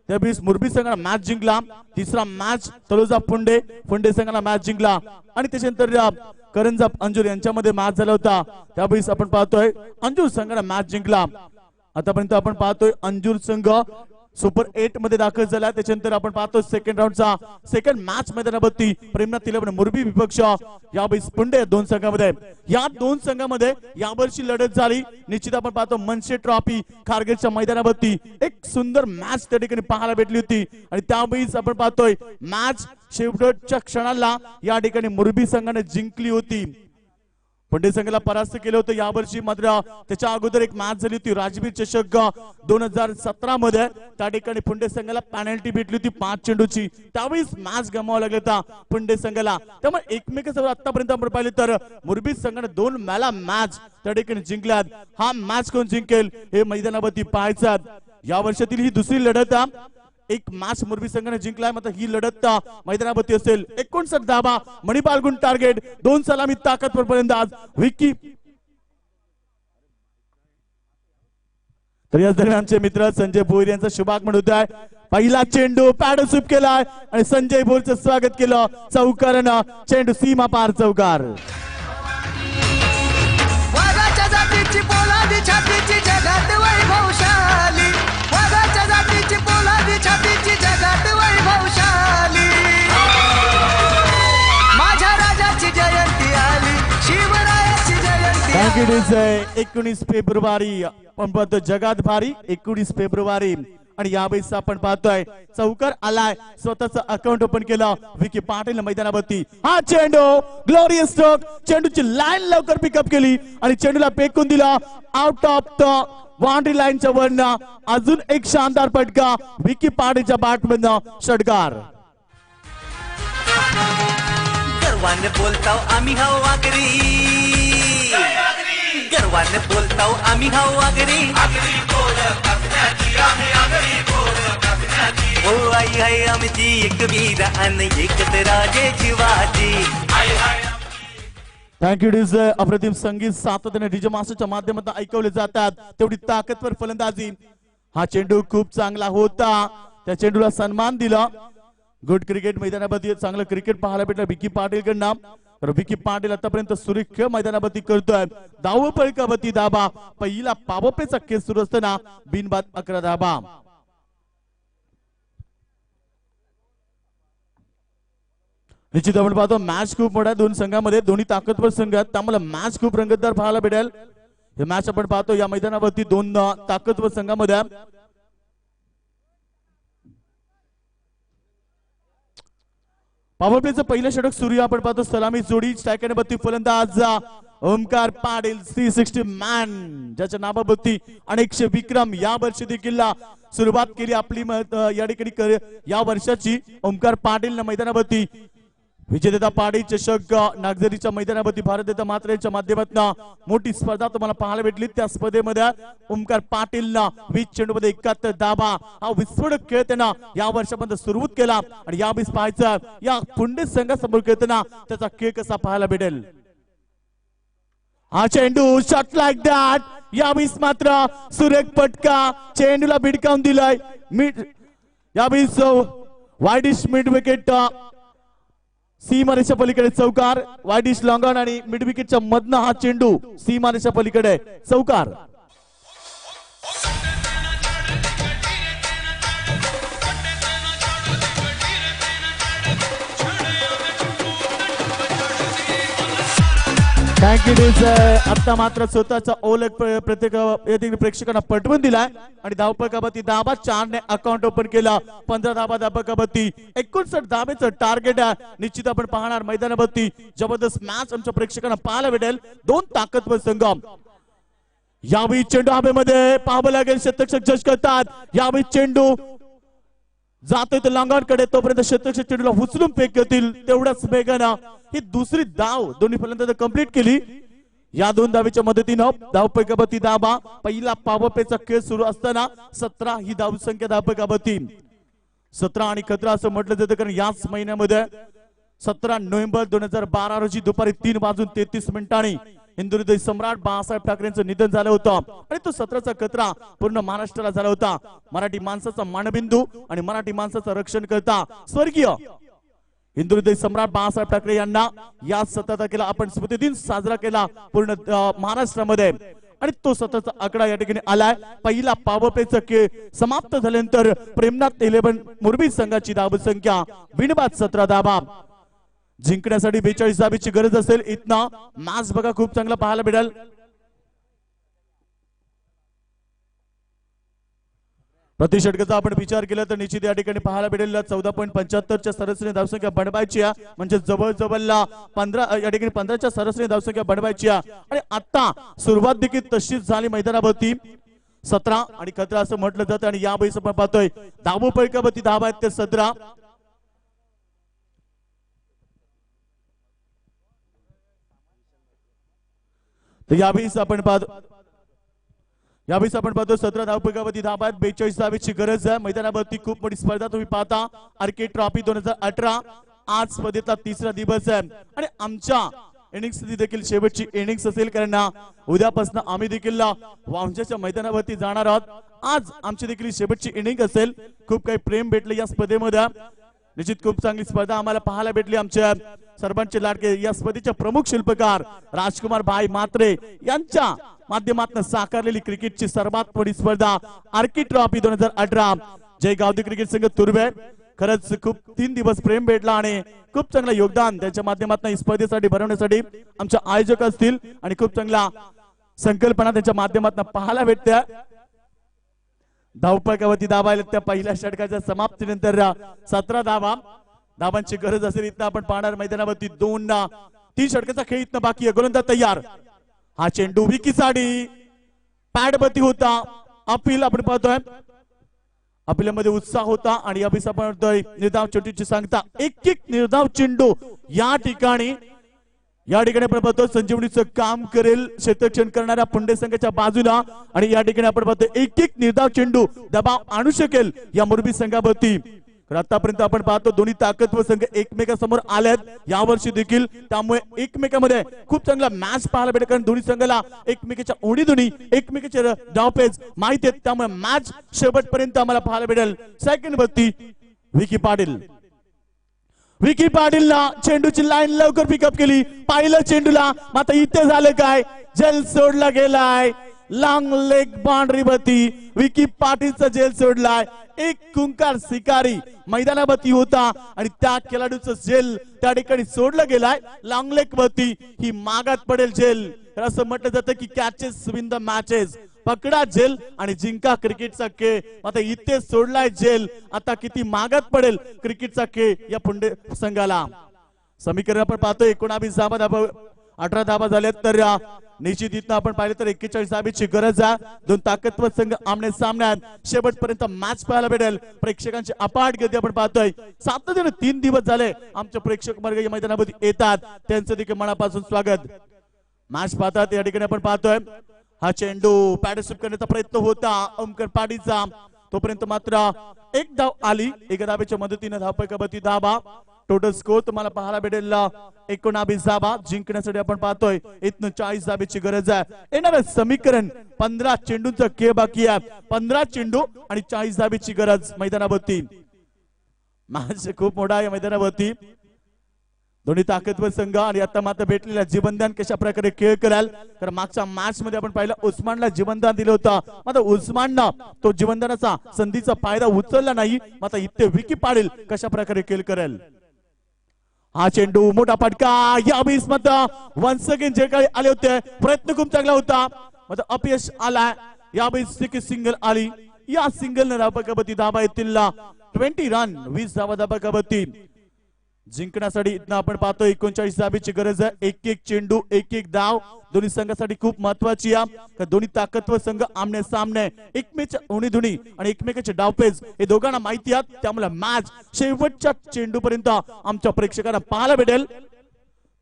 S10: त्यावेळी मुरबी संघाने मॅच जिंकला. तिसरा मॅच तलोजा फुंडे संघाला मॅच जिंकला आणि त्याच्यानंतर करंजाप अंजूर यांच्यामध्ये मॅच झाला होता. त्यावेळी आपण पाहतोय अंजूर संघाने मॅच जिंकला. आतापर्यंत आपण पाहतोय अंजूर संघ सुपर 8 मध्ये दाखल झाला. त्याच्यानंतर आपण पाहतो सेकंड राऊंडचा सेकंड मॅच मैदानावरती प्रेमनाथ 11 मुरबी विपक्ष यावेळी फुंडे 2 संघामध्ये. या 2 संघामध्ये यावर्षी लढत झाली. निश्चित आपण पाहतो मनसे ट्रॉफी खारघरच्या मैदानावरती एक सुंदर मॅच त्या ठिकाणी पाहायला भेटली होती आणि त्यावेळीच आपण पाहतोय मॅच शेवटच्या क्षणाला या ठिकाणी मुरबी संघाने जिंकली होती. फुंडे संघाला परास्त केलं होतं यावर्षी. मात्र त्याच्या अगोदर एक मॅच झाली होती राजवीर चषक 2017 मध्ये. त्या ठिकाणी फुंडे संघाला पेनल्टी भेटली होती 5 चेंडूची. त्यावेळीच मॅच गमावा लागला होता फुंडे संघाला. त्यामुळे एकमेकांसोबत आतापर्यंत आपण पाहिले तर मुरबी संघाने 2 मेला मॅच त्या ठिकाणी जिंकल्यात. हा मॅच कोण जिंकेल हे मैदानावरती पाहायचं. या वर्षातील ही दुसरी लढत. एक मॅच मुरबी संघाने जिंकलाय. मात्र ही लढत मैदानावरती असेल. 59 धाबा मणिपाल गुण टार्गेट 2 सलामी ताकदवर फलंदाज विकी. तर याच दरम्यानचे मित्र संजय भोईर यांचा शुभागमन होत आहे. पहिला चेंडू पॅड स्वीप केलाय आणि संजय भोईरचं स्वागत केलं चौकारानं. चेंडू सीमा पार चौकार.
S9: वाघाच्या जातीची
S10: 19 फेब्रुवारी आपण पाहतो जगात भारी 19 फेब्रुवारी आणि यावेळेस आपण पाहतोय चौकार आलाय स्वतःच अकाउंट ओपन केलं विकी पाटील मैदानावरती हा चेंडू ग्लोरियस स्ट्रोक चेंडूची लाईन लवकर पिकअप केली आणि चेंडूला फेकून दिला आउट ऑफ द बाउंड्री लाईनच्या वरनं अजून एक शानदार फटका विकी पाटीलच्या बॅट मधनं षटकार
S5: गर्वाने बोलताव आम्ही हाव वागरी गर्वाने बोलताव आम्ही हाव वागरी ओ आई हाय आमची एक वीर आणि एकच राजे शिवाजी
S10: थँक्यू डीजे अप्रतिम संगीत सातत्याने डीजे मास्टरच्या माध्यमातून ऐकवले जातात तेवढी ताकदवर फलंदाजी हा चेंडू खूप चांगला होता त्या चेंडूला सन्मान दिला गुड क्रिकेट मैदानावरती चांगलं क्रिकेट पाहायला भेटलं विकी पाटील कडनं तर विकी पाटील आतापर्यंत सुरेख मैदानावरती करतोय धाव फलकावरती धाबा पहिला पावपेचा खेळ सुरू असताना बिनबाद 11 धाबा निश्चित आपण पाहतो मॅच खूप मोठा दोन संघामध्ये दोन्ही ताकदवर संघ आहेत त्यामुळे मॅच खूप रंगतदार पाहायला भेटेल हे मॅच आपण पाहतो या मैदानावरती दोन ताकदवर संघामध्ये पॉवर प्लेचं पहिलं षटक सूर्य आपण पाहतो सलामी जोडी स्ट्रायकरवरती फलंदाज ओमकार पाटील 360 मॅन ज्याच्या नावावरती अनेकशे विक्रम या वर्षी देखील सुरुवात केली आपली या ठिकाणी या वर्षाची ओमकार पाटील मैदानावरती विजेता पाटील चषक नागझरीच्या मैदानावरती भारत मात्रेच्या माध्यमातून मोठी स्पर्धा तुम्हाला पाहायला भेटली त्या स्पर्धेमध्ये ओमकार पाटीलनं 20 चेंडूमध्ये 71 धाबा हा विस्फोटक खेळ त्यांना या वर्षापर्यंत सुरुवात केला आणि यावेळेस पाहायचं या पुंडे संघासमोर खेळताना त्याचा खेळ कसा पाहायला भेटेल हा चेंडू शॉट लाईक दॅट यावेळेस मात्र सुरेख पटका चेंडूला भिडकावून दिलाय मिड यावेळेस वाईडिश मिड विकेट सीमारेषा पलीकडे चौकार वाईडिश लॉंग ऑन आणि मिड विकेटच्या मधनं हा चेंडू सीमारेषा पलीकडे चौकार आता मात्र स्वतःचा ओळख प्रत्येक प्रेक्षकांना पटवून दिलाय आणि धावपकावरती धाबा 4 ने अकाउंट ओपन केला 15 धाबा धावपकावरती 59 धाब्याचं टार्गेट आहे निश्चित आपण पाहणार मैदानावरती जबरदस्त मॅच आमच्या प्रेक्षकांना पाहायला भेटेल दोन ताकदवर संघम यावेळी चेंडू हवेमध्ये पाहावं लागेल शतक जज करतात यावेळी चेंडू जातोय तो लांगांकडे तोपर्यंत शतक चेंडूला उचलून फेक होतील तेवढ्याच वेगानं ही दुसरी धाव दोन्ही फलंदाज कंप्लीट केली या दोन धावेच्या मदतीनं धावपैकावरती धाबा पहिला पावपेचा खेळ सुरू असताना 17 ही धावसंख्या धावपैकावरती 17 आणि 17 असं म्हटलं जातं कारण याच महिन्यामध्ये 17 नोव्हेंबर 2012 रोजी दुपारी 3:33 हिंदुहृदय सम्राट बाळासाहेब ठाकरेंचं निधन झालं होतं आणि तो 17चा खतरा पूर्ण महाराष्ट्राला झाला होता मराठी माणसाचा मानबिंदू आणि मराठी माणसाचं रक्षण करता स्वर्गीय हिंदुहृदय सम्राट बाळासाहेब ठाकरे यांना या 17 तारखेला आपण स्मृती दिन साजरा केला पूर्ण महाराष्ट्रामध्ये आणि तो 17चा आकडा या ठिकाणी आलाय पहिला पावपेचा खेळ समाप्त झाल्यानंतर प्रेमनाथ 11 मुरबी संघाची धावसंख्या बिनबाद 17 धावा जिंकण्यासाठी 42 धाबीची गरज असेल इतना मॅच बघा खूप चांगला पाहायला मिळेल प्रति षटकाचा आपण विचार केला तर निश्चित या ठिकाणी पाहायला भेटेल 14.75 च्या सरासरी धावसंख्या बनवायची आहे म्हणजे जवळजवळ 15 या ठिकाणी 15 च्या सरासरी धावसंख्या बनवायची आहे आणि आता सुरुवात देखील तशीच झाली मैदानावरती 17 आणि 17 असं म्हटलं जातं आणि या वेळेस आपण पाहतोय धावपैकावरती धावा आहेत ते 17 तर यावेळेस आपण पाहतो 17 धावपैकावरती धाबा आहेत 42 धावेची गरज आहे मैदानावरती खूप मोठी स्पर्धा तुम्ही पाहता आर्केड ट्रॉफी 2018 आज स्पर्धेचा तिसरा दिवस आहे आणि आमच्या इनिंग्स देखील शेवटची इनिंग्स असेल कारण उद्यापासून आम्ही देखील वांजाच्या मैदानावरती जाणार आहोत आज आमची देखील शेवटची इनिंग असेल खूप काही प्रेम भेटले या स्पर्धेमध्ये निश्चित खूप चांगली स्पर्धा आम्हाला पाहायला भेटली आमच्या सर्वांचे लाडके या स्पर्धेचे प्रमुख शिल्पकार राजकुमार भाई मात्रे यांच्या माध्यमातून साकारलेली क्रिकेटची सर्वात मोठी स्पर्धा आर्किड ट्रॉफी 2018 जय गावदी क्रिकेट संघ तुर्भे खरंच खूप 3 दिवस प्रेम भेटला आणि खूप चांगलं योगदान त्यांच्या माध्यमातून स्पर्धेसाठी भरवण्यासाठी आमचे आयोजक असतील आणि खूप चांगला संकल्पना त्यांच्या माध्यमातून पाहायला भेटत्या. धावपळकावरती दाबायला त्या पहिल्या षटकाच्या समाप्तीनंतर 17 धाबांची गरज असेल. इथं आपण पाहणार मैदानावरती 2-3 षटकाचा खेळ इथं बाकी आहे. गोलंदाज तयार. हा चेंडू विकीसाठी पॅडवरती होता. अपील आपण पाहतोय. अपीलमध्ये उत्साह होता आणि अभिस आपण निर्धाव चेंडूची सांगता एक निर्धाव चेंडू या ठिकाणी आपण पाहतो संजीवनीचं काम करेल क्षेत्ररक्षण करणाऱ्या पुंडे संघाच्या बाजूला आणि या ठिकाणी आपण पाहतो एक निर्धाव चेंडू दबाव आणू शकेल या मोरबी संघावरती. आतापर्यंत आपण पाहतो दोन्ही ताकदवर संघ एकमेकांसमोर आल्यात यावर्षी देखील. त्यामुळे एकमेकांमध्ये खूप चांगला मॅच पाहायला भेटेल कारण दोन्ही संघाला एकमेकाच्या ओढीदोनी एकमेकाचे डावपेच माहिती आहेत. त्यामुळे मॅच शेवटपर्यंत आम्हाला पाहायला भेटेल. सेकंड वरती विकी पाटीलला चेंडूची लाईन लवकर पिकअप केली. पाहिलं चेंडूला मात्र इथे झालं काय जेल सोडला गेलाय. लॉंग लेग बाउंड्री वरती विकी पाटीलचा जेल सोडलाय. एक कुंकार शिकारी मैदानावरती होता आणि त्या खेळाडूचं जेल त्या ठिकाणी सोडलं गेलाय. लॉंग लेग वरती ही मागात पडेल जेल. असं म्हटलं जातं की कॅचेस विन द मॅचेस. पकडा जेल आणि जिंका क्रिकेटचा खेळ. आता इथे सोडलाय जेल. आता किती मागात पडेल क्रिकेटचा खेळ या पुंडे संघाला. समीकरण आपण पाहतोय 19 धाबा 18 धाबा झाल्यात तर निश्चित इथं आपण पाहिलं तर 41 धाबेची गरज आहे. दोन ताकदवर संघ आमने सामन्यात शेवटपर्यंत मॅच पाहायला भेटेल. प्रेक्षकांची अपाट गर्दी आपण पाहतोय. 3 दिवस झाले आमचे प्रेक्षक वर्ग या मैदानामध्ये येतात. त्यांचं देखील मनापासून स्वागत. मॅच पाहतात या ठिकाणी आपण पाहतोय हा चेंडू पॅडस्टॉप करण्याचा प्रयत्न होता ओमकर पाटीलचा. तोपर्यंत मात्र एक धाव आली. एका धावेच्या मदतीने धावपैकावरती धाबा. टोटल स्कोर तुम्हाला पाहायला भेटेल 19 धाबा. जिंकण्यासाठी आपण पाहतोय इथनं 40 धाबेची गरज आहे. येणार समीकरण 15 चेंडूंचा खेळ बाकी आहे. 15 चेंडू आणि 40 धाबेची गरज मैदानावरती. मॅच खूप मोठा आहे मैदानावरती. दोन्ही ताकदवर संघ आणि आता मात्र भेटलेल्या जीवनदान कशा प्रकारे खेळ कराल. कारण मागच्या मॅच मध्ये आपण पाहिलं उस्मानला जीवनदान दिलं होतं. मात्र उस्माननं तो जीवनदानाचा संधीचा फायदा उचलला नाही. मात्र इथे विकी पाटील कशा प्रकारे खेळ करेल. हा चेंडू मोठा फटका या बीस मध्ये वन्स अगेन जे काही आले होते प्रयत्न खूप चांगला होता मात्र अपयश आला. या बीस सिंगल आली. या सिंगल धावपैकावरती धाबा येतील 20 रन 20 धावा धावपैकावरती. जिंकण्यासाठी इथं आपण पाहतो 39 धाबेची गरज आहे. एक चेंडू एक धाव दोन्ही संघासाठी खूप महत्वाची आहे. दोन्ही ताकदवर संघ आमने सामने एकमेकाच्या उणीधुणी आणि एकमेकाचे डावपेच हे दोघांना माहिती आहे. त्यामुळे मॅच शेवटच्या चेंडू पर्यंत आमच्या प्रेक्षकांना पाहायला भेटेल.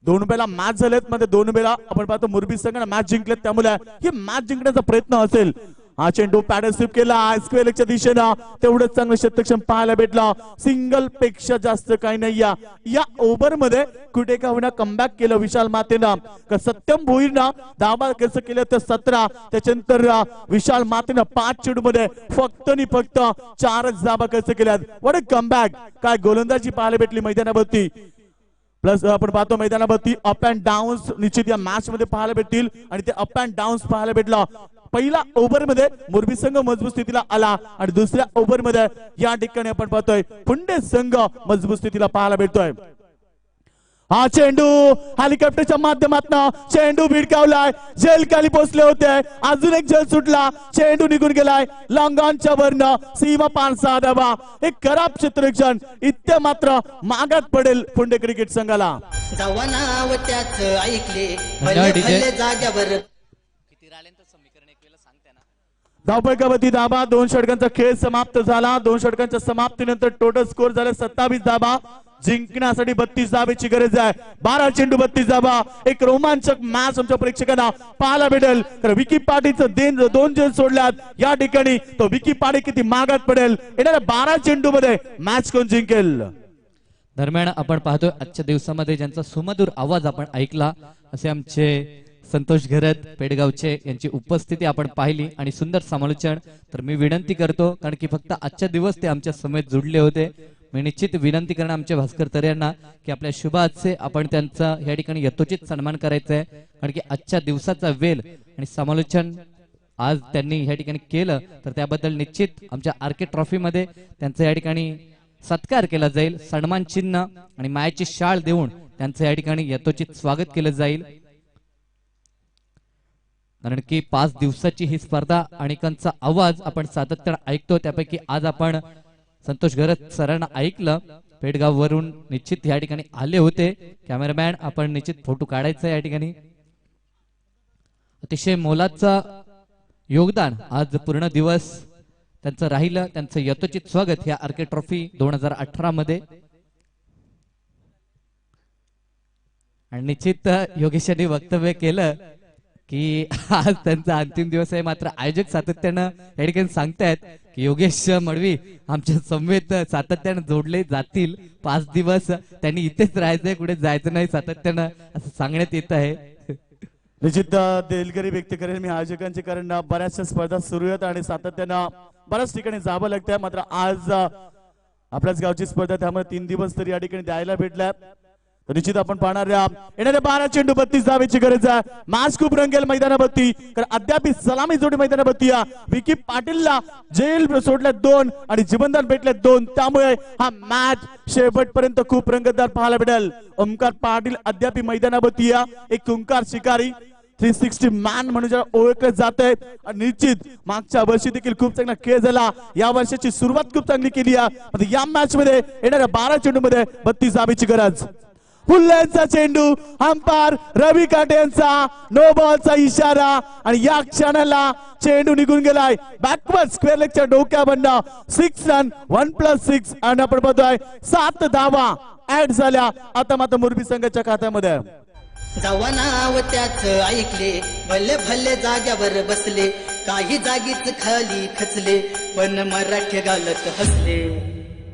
S10: 2 वेळा मॅच झालेत मध्ये 2 वेळा आपण पाहतो मोरबी संघाने मॅच जिंकलेत. त्यामुळे ही मॅच जिंकण्याचा प्रयत्न असेल. हा चेंडू पॅडस्टॉप केला स्क्वेअर लेगच्या दिशेनं. तेवढंच चांगलं क्षेत्ररक्षण पाहायला भेटलं. सिंगल पेक्षा जास्त काही नाही. या ओव्हर मध्ये कुठे का होईना कमबॅक केलं विशाल मातेनं. सत्यम भोईरनं धावा कसं केलं तर 17. त्याच्यानंतर विशाल मातेनं 5 चेंडू मध्ये फक्त 4च धावा कसं केल्यात. What a comeback. काय गोलंदाजी पाहायला भेटली मैदानावरती. प्लस आपण पाहतो मैदानावरती अप अँड डाऊन्स निश्चित या मॅच मध्ये पाहायला भेटतील आणि ते अप अँड डाऊन्स पाहायला भेटलं. पहिला ओव्हर मध्ये मोरबी संघ मजबूत स्थितीला आला आणि दुसऱ्या ओव्हर मध्ये या ठिकाणी आपण पाहतोय पुंडे संघ मजबूत स्थितीला पाहायला भेटतोय. हा चेंडू हेलिकॉप्टरच्या माध्यमातून चेंडू भिडकावलाय. जेल खाली पोहोचले होते. अजून एक जेल सुटला. चेंडू निघून गेलाय लॉंगॉनच्या वरनं. सीमा पार 6 धावा. एक खराब क्षेत्ररक्षण इथे मात्र मागात पडेल पुंडे क्रिकेट संघाला. धावपैकावरती धाबा. 2 षटकांचा खेळ समाप्त झाला. 2 षटकांच्या समाप्तीनंतर टोटल स्कोर झाले 27 धाबा. जिंकण्यासाठी 32 धाबेची गरज आहे. 12 चेंडू 32 धाबा. एक रोमांचक मॅच आमच्या प्रेक्षकांना पाहायला भेटेल. तर विकी पाटीलचं 2 जेल सोडल्यात या ठिकाणी. तो विकी पाटील किती मागात पडेल. येणाऱ्या 12 चेंडू मध्ये मॅच कोण जिंकेल.
S1: दरम्यान आपण पाहतोय आजच्या दिवसामध्ये ज्यांचा सुमधुर आवाज आपण ऐकला असे आमचे संतोष घरत पेडगावचे यांची उपस्थिती आपण पाहिली आणि सुंदर समालोचन. तर मी विनंती करतो कारण की फक्त आजच्या दिवस ते आमच्या समेत जुडले होते. मी निश्चित विनंती करणार आमच्या भास्कर तर यांना की आपल्या शुभ आजचे आपण त्यांचा या ठिकाणी यथोचित सन्मान करायचा आहे. कारण की आजच्या दिवसाचा वेल आणि समालोचन आज त्यांनी या ठिकाणी केलं तर त्याबद्दल निश्चित आमच्या आरके ट्रॉफी मध्ये त्यांचा या ठिकाणी सत्कार केला जाईल. सन्मान चिन्ह आणि मायाची शाल देऊन त्यांचं या ठिकाणी यथोचित स्वागत केलं जाईल. कारण की 5 दिवसाची ही स्पर्धा अनेकांचा आवाज आपण सातत्याने ऐकतो. त्यापैकी आज आपण संतोष गरज सरांना ऐकलं. पेडगाव वरून निश्चित या ठिकाणी आले होते. कॅमेरामॅन आपण निश्चित फोटो काढायचा या ठिकाणी. अतिशय मोलाचं योगदान आज पूर्ण दिवस त्यांचं राहिलं. त्यांचं यथोचित स्वागत ह्या आर्के ट्रॉफी 2018 मध्ये. आणि निश्चित योगेश यांनी वक्तव्य केलं की आज त्यांचा अंतिम दिवस आहे. मात्र आयोजक सातत्यानं या ठिकाणी सांगतायत की योगेश मडवी आमच्या समवेत सातत्यानं जोडले जातील. 5 दिवस त्यांनी इथेच राहायचंय, कुठे जायचं नाही सातत्यानं असं सांगण्यात येत आहे.
S10: निश्चित दिलगिरी व्यक्त करेल मी आयोजकांचे, कारण बऱ्याचशा स्पर्धा सुरू आहेत आणि सातत्यानं बऱ्याच ठिकाणी जावं लागतंय. मात्र आज आपल्याच गावची स्पर्धा, त्यामुळे 3 दिवस तरी या ठिकाणी द्यायला भेटल्या. तर निश्चित आपण पाहणार येणाऱ्या 12 चेंडू 32 धावेची गरज आहे. मॅच खूप रंगेल मैदानावरती, कारण अद्याप सलामी जोडी मैदानावरती. विकी पाटीलला जेल सोडल्या 2 आणि जीवनदान भेटले 2, त्यामुळे हा मॅच शेवटपर्यंत खूप रंगतदार पाहायला भेटेल. ओमकार पाटील अद्याप मैदानावरती, एक ओंकार शिकारी 360 मॅन म्हणून ज्याला ओळखलं जात आहे. निश्चित मागच्या वर्षी देखील खूप चांगला खेळ झाला. या वर्षाची सुरुवात खूप चांगली केली आहे. या मॅच मध्ये येणाऱ्या 12 चेंडू मध्ये 32 धावेची गरज. फुल्ल्यांचा चेंडू, अंपायर रवी काटे यांचा नो बॉलचा इशारा आणि या क्षणाला चेंडू निघून गेलाय बॅकवर्ड स्क्वेअर लेगच्या डोक्यावरनं. 6 रन 1+6 आणि आपण बघतोय 7 धावा ऍड झाल्या आता मात्र मोरबी संघाच्या खात्यामध्ये.
S9: जावा नाव त्याच ऐकले, भले भले जाग्यावर बसले, काही जागीच खाली खचले, पण मराठी गालत हसले.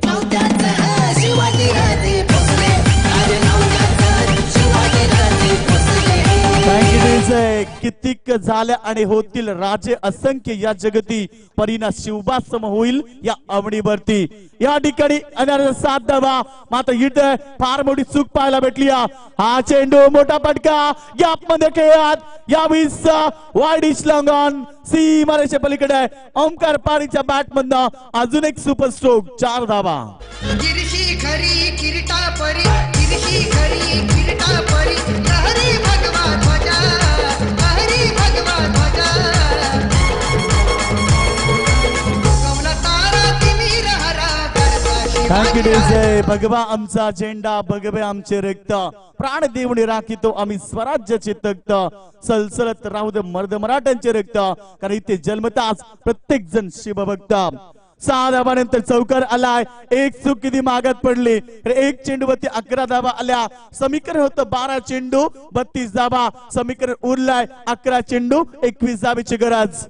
S9: नाव त्याच शिवाजी राजे भोसले, अरे नाव त्याच शिवाजी राजे भोसले.
S10: कितीक झाल्या आणि होतील राजे असंख्य या जगती, परिणा शिवबासम होईल या अवनीवरती. या ठिकाणी 7 धावा मात्र इथे फार मोठी चूक पाहायला भेटली. हा चेंडू मोठा फटका गॅप मध्ये खेळात, या 20 वाईड इशलांगण सीमारेषे पलीकडे ओमकार पाडीच्या बॅट मधनं अजून एक सुपर स्ट्रोक. 4 धावा.
S9: गिरशी खरी किरीटा परी, गिरशी खरी किरीटा परी, हरी भगवान ध्वजा, हरी भगवान ध्वजा. कमला तारा तिमिर हरा,
S10: भगवा आमचा झेंडा, भगवे आमचे रक्त, प्राण देवणी राखीतो आम्ही स्वराज्याचे तख्त, सलसलत राहू दे मर्द मराठ्यांचे रक्त, कारण इथे जन्मताच प्रत्येक जण शिवभक्त. 6 धावानंतर चौकार आलाय. एक चूक किती मागात पडली. एक चेंडूवरती 11 धावा आल्या. समीकरण होतं 12 चेंडू 32 धावा. समीकरण उरलाय 11 चेंडू 21 धावेची गरज.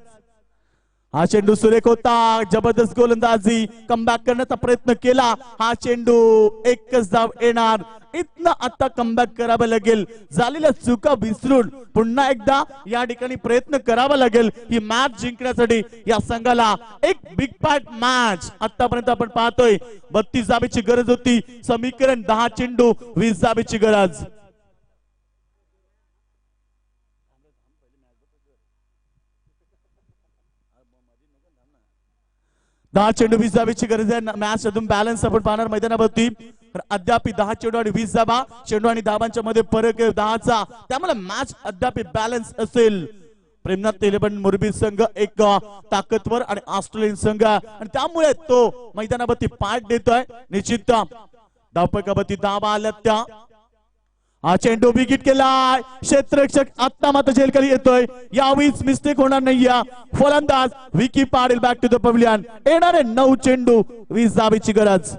S10: हा चेंडू सुरेख होता, जबरदस्त गोलंदाजी, कमबॅक करण्याचा प्रयत्न केला. हा चेंडू 1च धाव येणार. इथनं आता कमबॅक करावं लागेल. झालेल्या चुका विसरून पुन्हा एकदा या ठिकाणी प्रयत्न करावा लागेल ही मॅच जिंकण्यासाठी. या संघाला एक बिग फॅट मॅच आतापर्यंत आपण पाहतोय. 32 धावेची गरज होती. समीकरण 10 चेंडू 20 धावेची गरज. दहा चेंडू 20 धावेची गरज आहे. मॅच अजून बॅलन्स आपण पाहणार मैदानावरती. अद्याप 10 चेंडू आणि 20 धावा. चेंडू आणि धावांच्या मध्ये फरक आहे 10चा, त्यामुळे मॅच अद्याप बॅलन्स असेल. प्रेमनाथ तेलबन मोरबी संघ एक ताकदवर आणि ऑस्ट्रेलियन संघ, आणि त्यामुळे तो मैदानावरती पाठ देतोय. निश्चित धावपकावरती धावा आल्या त्या. हा चेंडू विकेट केलाय. क्षेत्ररक्षक आता मात्र झेलखाली येतोय. यावेळीच मिस्टेक होणार नाहीये. फलंदाज Vicky Patil back to the pavilion. येणारे 9 चेंडू 20 धावेची गरज.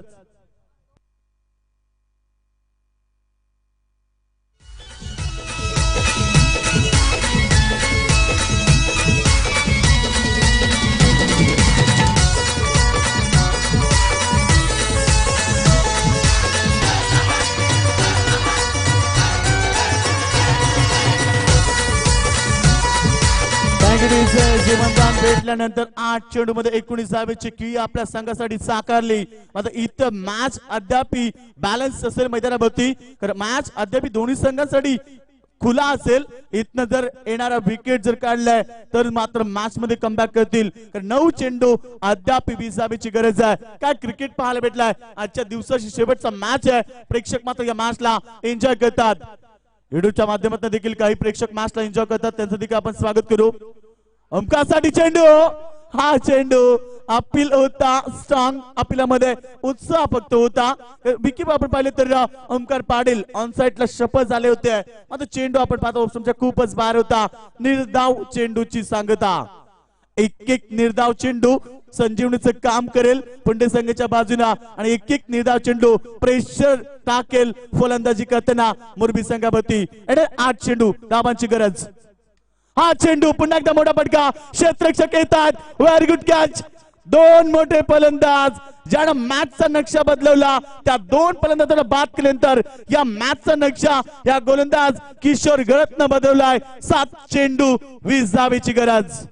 S10: जीवनदान भेटल्यानंतर 8 चेंडू मध्ये 19 धावेची की आपल्या संघासाठी साकारली. मात्र इथं मॅच अद्याप बॅलन्स असेल मैदानावरती, कारण मॅच अद्याप दोन्ही संघांसाठी खुला असेल. इथनं जर येणारा विकेट जर काढलाय तर मात्र मॅच मध्ये कमबॅक करतील. कारण 9 चेंडू अद्याप 20 धावेची गरज आहे. काय क्रिकेट पाहायला भेटलाय. आजच्या दिवसाची शेवटचा मॅच आहे. प्रेक्षक मात्र या मॅचला एन्जॉय करतात. युट्यूबच्या माध्यमातून देखील काही प्रेक्षक मॅचला एन्जॉय करतात, त्यांचं देखील आपण स्वागत करू. अंकासाठी चेंडू, हा चेंडू अपील होता, स्ट्रॉंग अपिलामध्ये उत्साह फक्त होता. विकी आपण पाहिले तर ओमकार पाटील ऑन साइडला शपथ झाले होते, मात्र चेंडू आपण पाहतो तुमच्या खूपच बाहेर होता. निर्धाव चेंडूची सांगता, एक एक निर्धाव चेंडू संजीवनीचं काम करेल पुंडे संघाच्या बाजूला आणि एक एक निर्धाव चेंडू प्रेशर टाकेल फलंदाजी करताना मोरबी संघावरती. 8 चेंडू धावांची गरज. हा चेंडू पुन्हा एकदा मोठा फटका, क्षेत्ररक्षक येतात. Very good catch. 2 मोठे फलंदाज ज्यानं मॅचचा नक्षा बदलवला, त्या 2 फलंदाजांना बाद केल्यानंतर या मॅचचा नक्षा या गोलंदाज किशोर गळतनं बदललाय. 7 चेंडू 20 धावेची गरज.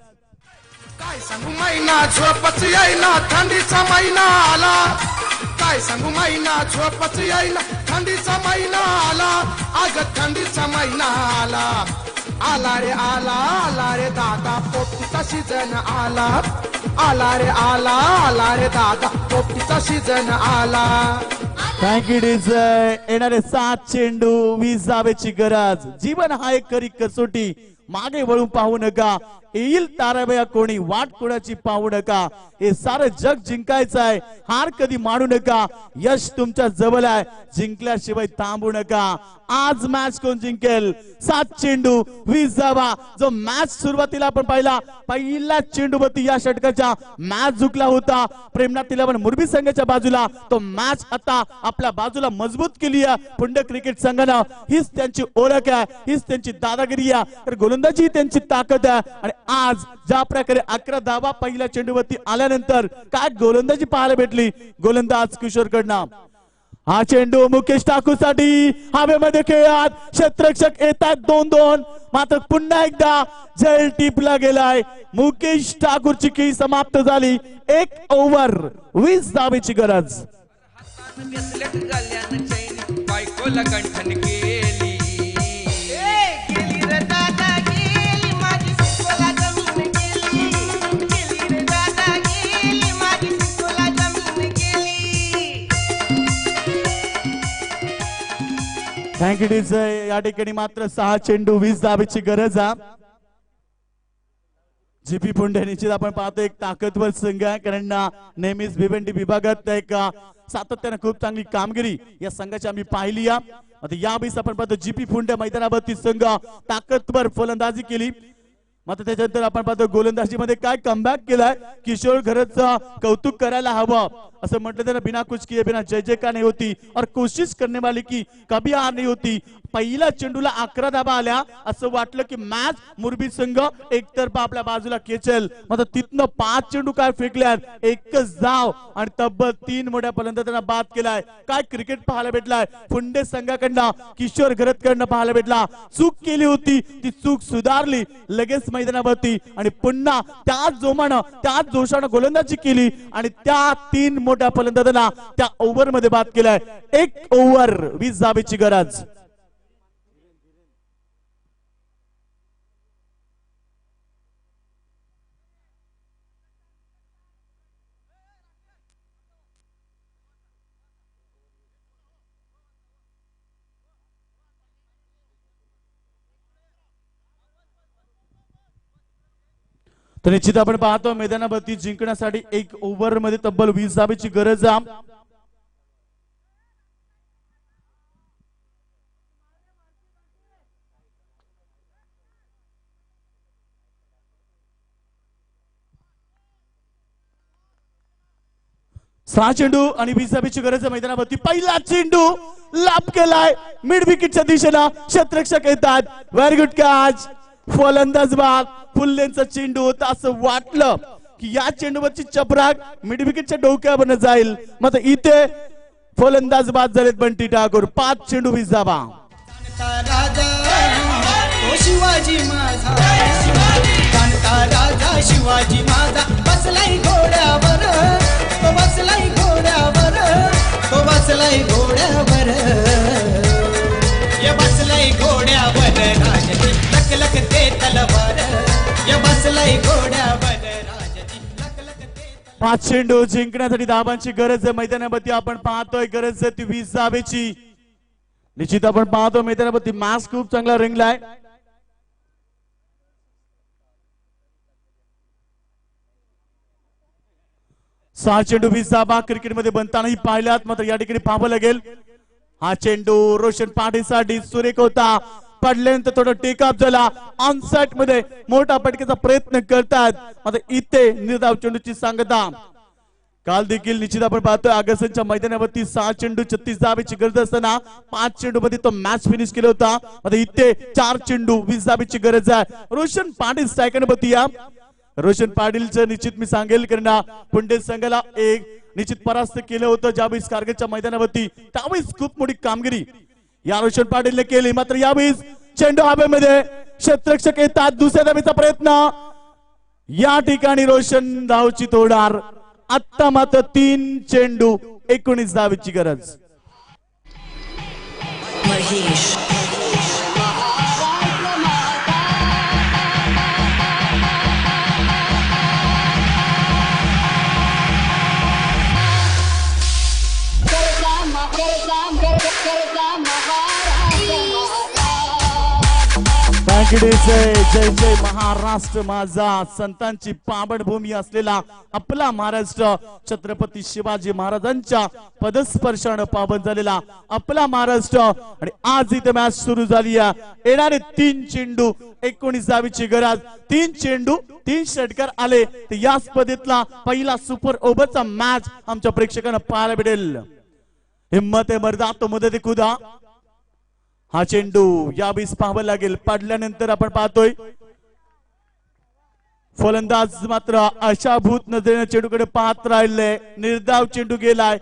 S11: काय सांगू महिना झोपच येईना, थंडीचा महिना आला. काय सांगू महिना झोपच येईना, थंडीचा महिना आला. अग थंडीचा महिना आला. आला रे आला, आला रे दादा पोपटीचा सीजन आला. आला रे आला, आला रे दादा पोपटीचा सीजन आला.
S10: Thank you. येणारे 7 चेंडू 20 धावेची गरज. जीवन हा एक खरी कसोटी, मागे वळून पाहू नका. येईल ताराबया कोणी, वाट कोणाची पाहू नका. हे सारं जग जिंकायचं आहे, हार कधी मानू नका. यश तुमच्या जवळ आहे, जिंकल्याशिवाय थांबू नका. आज मॅच कोण जिंकेल? 7 चेंडू 20 धावा. जो मॅच सुरुवातीला आपण पाहिला, पहिला चेंडूवरती या षटकाच्या मॅच झुकला होता. प्रेमनाथ तिलावन मुरबी संघाच्या बाजूला तो मॅच आता आपल्या बाजूला मजबूत केली आहे पुंडे क्रिकेट संघानं. हीच त्यांची ओळख आहे, हीच त्यांची दादागिरी आहे, तर गोलंदाजी त्यांची ताकद आहे. आणि आज ज्या प्रकारे 11 धावा पहिल्या चेंडूवरती आल्यानंतर काय गोलंदाजी पाहायला भेटली गोलंदाज किशोरकडनं. हा चेंडू मुकेश ठाकूर साठी हवेमध्ये खेळात, क्षेत्ररक्षक येतात 2-2, मात्र पुन्हा एकदा झेल टिपला गेलाय. मुकेश ठाकूरची खेळी समाप्त झाली. 1 ओव्हर 20 धावेची गरज.
S8: बायकोला गंठन केली.
S10: Thank you. या ठिकाणी मात्र 6 चेंडू 20 धावेची गरज. जीपी पुंडे निश्चित आपण पाहतो एक ताकदवर संघ आहे, कारण नेहमीच भिवंडी विभागात एक सातत्याने खूप चांगली कामगिरी या संघाची आम्ही पाहिली आहे. आता यावेळेस आपण पाहतो जीपी पुंडे मैदानावरती संघ ताकदवर फलंदाजी केली, मात्र त्याच्यानंतर आपण पाहतो गोलंदाजीमध्ये काय कमबॅक केलाय. किशोर घरचं कौतुक करायला हवं. असं म्हटलं तर बिना कुछ किए बिना जय जयकार नहीं होती और कोशिश करने वाली की कभी हार नहीं होती. पहिल्या चेंडूला 11 धावा आल्या, असं वाटलं की मॅच मुरबी संघ एकतर्फा आपल्या बाजूला खेचेल, मात्र तिथनं 5 चेंडू काय फेकल्यात, एकच धाव आणि तब्बल 3 मोठ्या फलंदाजांना बाद केलाय. काय क्रिकेट पाहायला भेटलाय पुंडे संघाकडनं, किशोर घरतकडनं पाहायला भेटला. चूक केली होती, ती चूक सुधारली लगेच मैदानावरती आणि पुन्हा त्याच जोमानं त्याच जोशानं गोलंदाजी केली आणि त्या 3 मोठ्या फलंदाजांना त्या ओव्हर मध्ये बाद केलाय. 1 ओव्हर 20 धावेची गरज. तर निश्चित आपण पाहतो मैदानावरती जिंकण्यासाठी 1 ओव्हर मध्ये तब्बल 20 धावेची गरज. सहा चेंडू आणि 20 धावेची गरज मैदानावरती. पहिला चेंडू लाभ केलाय मिड विकेटच्या दिशेनं, क्षेत्ररक्षक येतात. Very good catch. फलंदाज बाद. फुल्लेंचा चेंडू होता, असं वाटलं की या चेंडूवरची चपराक मिड विकेटच्या डोक्यावर जाईल, मात्र इथे फलंदाज बाद झालेत बंटी ठाकूर. 5 चेंडू 20 धावा.
S9: शिवाजी माझा, जाणता राजा शिवाजी माझा, बसलाय घोड्यावर, तो बसलाय घोड्यावर, तो बसलाय घोड्यावर, या बसलाय घोड्यावर राजाची लक लक ते तलवार, या बसलाय घोड्यावर राजाची लक लक ते.
S10: 5 चेंडू जिंकण्यासाठी धावांची गरज आहे मैदानावरती. आपण पाहतोय गरज आहे ती 20 धावेची. निश्चित आपण पाहतो मैदानावरती मॅच खूप चांगला रंगलाय. सहा चेंडू 20 धावा क्रिकेटमध्ये बनतानाही पाहिल्यात, मात्र या ठिकाणी पाहावं लागेल. हा चेंडू रोशन पाटीलसाठी सुरेख होता, पडल्यानंतर थोडं टेकअप झाला. ऑन साइड मध्ये मोठा फटकेचा प्रयत्न करतात, मात्र इथे निर्धाव चेंडूची सांगता. काल देखील निश्चित आपण पाहतोय आगरसनच्या मैदानावरती 6 चेंडू 36 धावेची गरज असताना 5 चेंडू मध्ये तो मॅच फिनिश केला होता. आता इथे 4 चेंडू 20 धावेची गरज आहे. रोशन पाटील स्ट्रायकरवरती या. रोशन पाटीलचं निश्चित मी सांगेल कारण पुंडे संघाला एक निश्चित परास्त केलं होतं ज्यावेळेस कारगिलच्या मैदानावरती, त्यावेळेस खूप मोठी कामगिरी या रोशन पाटीलने केली. मात्र यावेळेस चेंडू हवेमध्ये क्षेत्ररक्षक येतात, दुसऱ्या धावेचा प्रयत्न. या ठिकाणी रोशन धावची तोडार. आता मात्र 3 चेंडू 19 धावेची गरज.
S5: महेश
S10: जय जय जय महाराष्ट्र माझा. संतांची पावनभूमी असलेला आपला महाराष्ट्र, छत्रपती शिवाजी महाराजांच्या पदस्पर्शाने पावन झालेला आपला महाराष्ट्र. आणि आज इथे मॅच सुरू झाली आहे. येणारे 3 चेंडू 19 धावेची गरज. 3 चेंडू 3 षटकार आले तर या स्पर्धेतला पहिला सुपर ओव्हरचा मॅच आमच्या प्रेक्षकांना पाहायला भेटेल. हिम्मत आहे मर्दा तो मदत खुदा. हा चेंडू यावेळेस पाहावं लागेल, पडल्यानंतर आपण पाहतोय फलंदाज मात्र आशाभूत नजरेने चेंडूकडे पाहत राहिले. निर्धाव चेंडू गेलाय.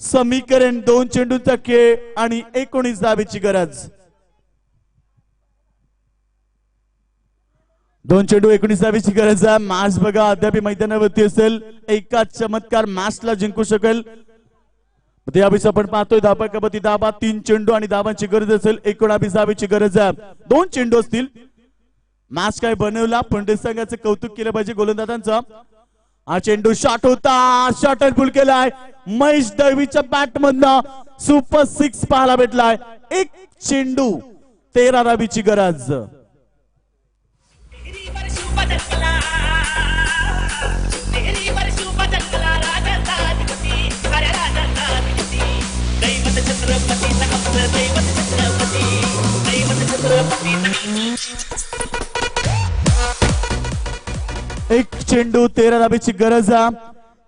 S10: समीकरण 2 चेंडूचा खेळ आणि 19 धावेची गरज. 2 चेंडू 19 धावेची गरज आहे. मॅच बघा अद्याप मैदानावरती असेल, एकाच चमत्कार मॅचला जिंकू शकेल. त्यावेळेस आपण पाहतोय धाबा कबड्डी धाबा 3 चेंडू आणि धाबांची गरज असेल 19 धावेची गरज आहे. 2 चेंडू असतील. मॅच काय बनवला, पंडित संघाचं कौतुक केलं पाहिजे गोलंदाजांचं. हा चेंडू शॉट होता, शॉट अँड पुल केलाय. महेश दळवीच्या बॅट मधनं सुपर 6 पाहायला भेटलाय. 1 चेंडू 13 धावेची गरज. एक चेंडू 13 धावेची गरज आहे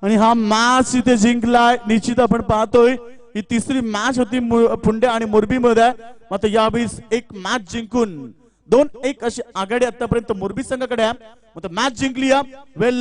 S10: आणि हा मॅच इथे जिंकलाय. निश्चित आपण पाहतोय ही तिसरी मॅच होती पुंडे आणि मोरबी मध्ये, मात्र यावेळेस एक मॅच जिंकून 2-1 अशी आघाडी आतापर्यंत मोरबी संघाकडे आहे. मात्र मॅच जिंकली. वेल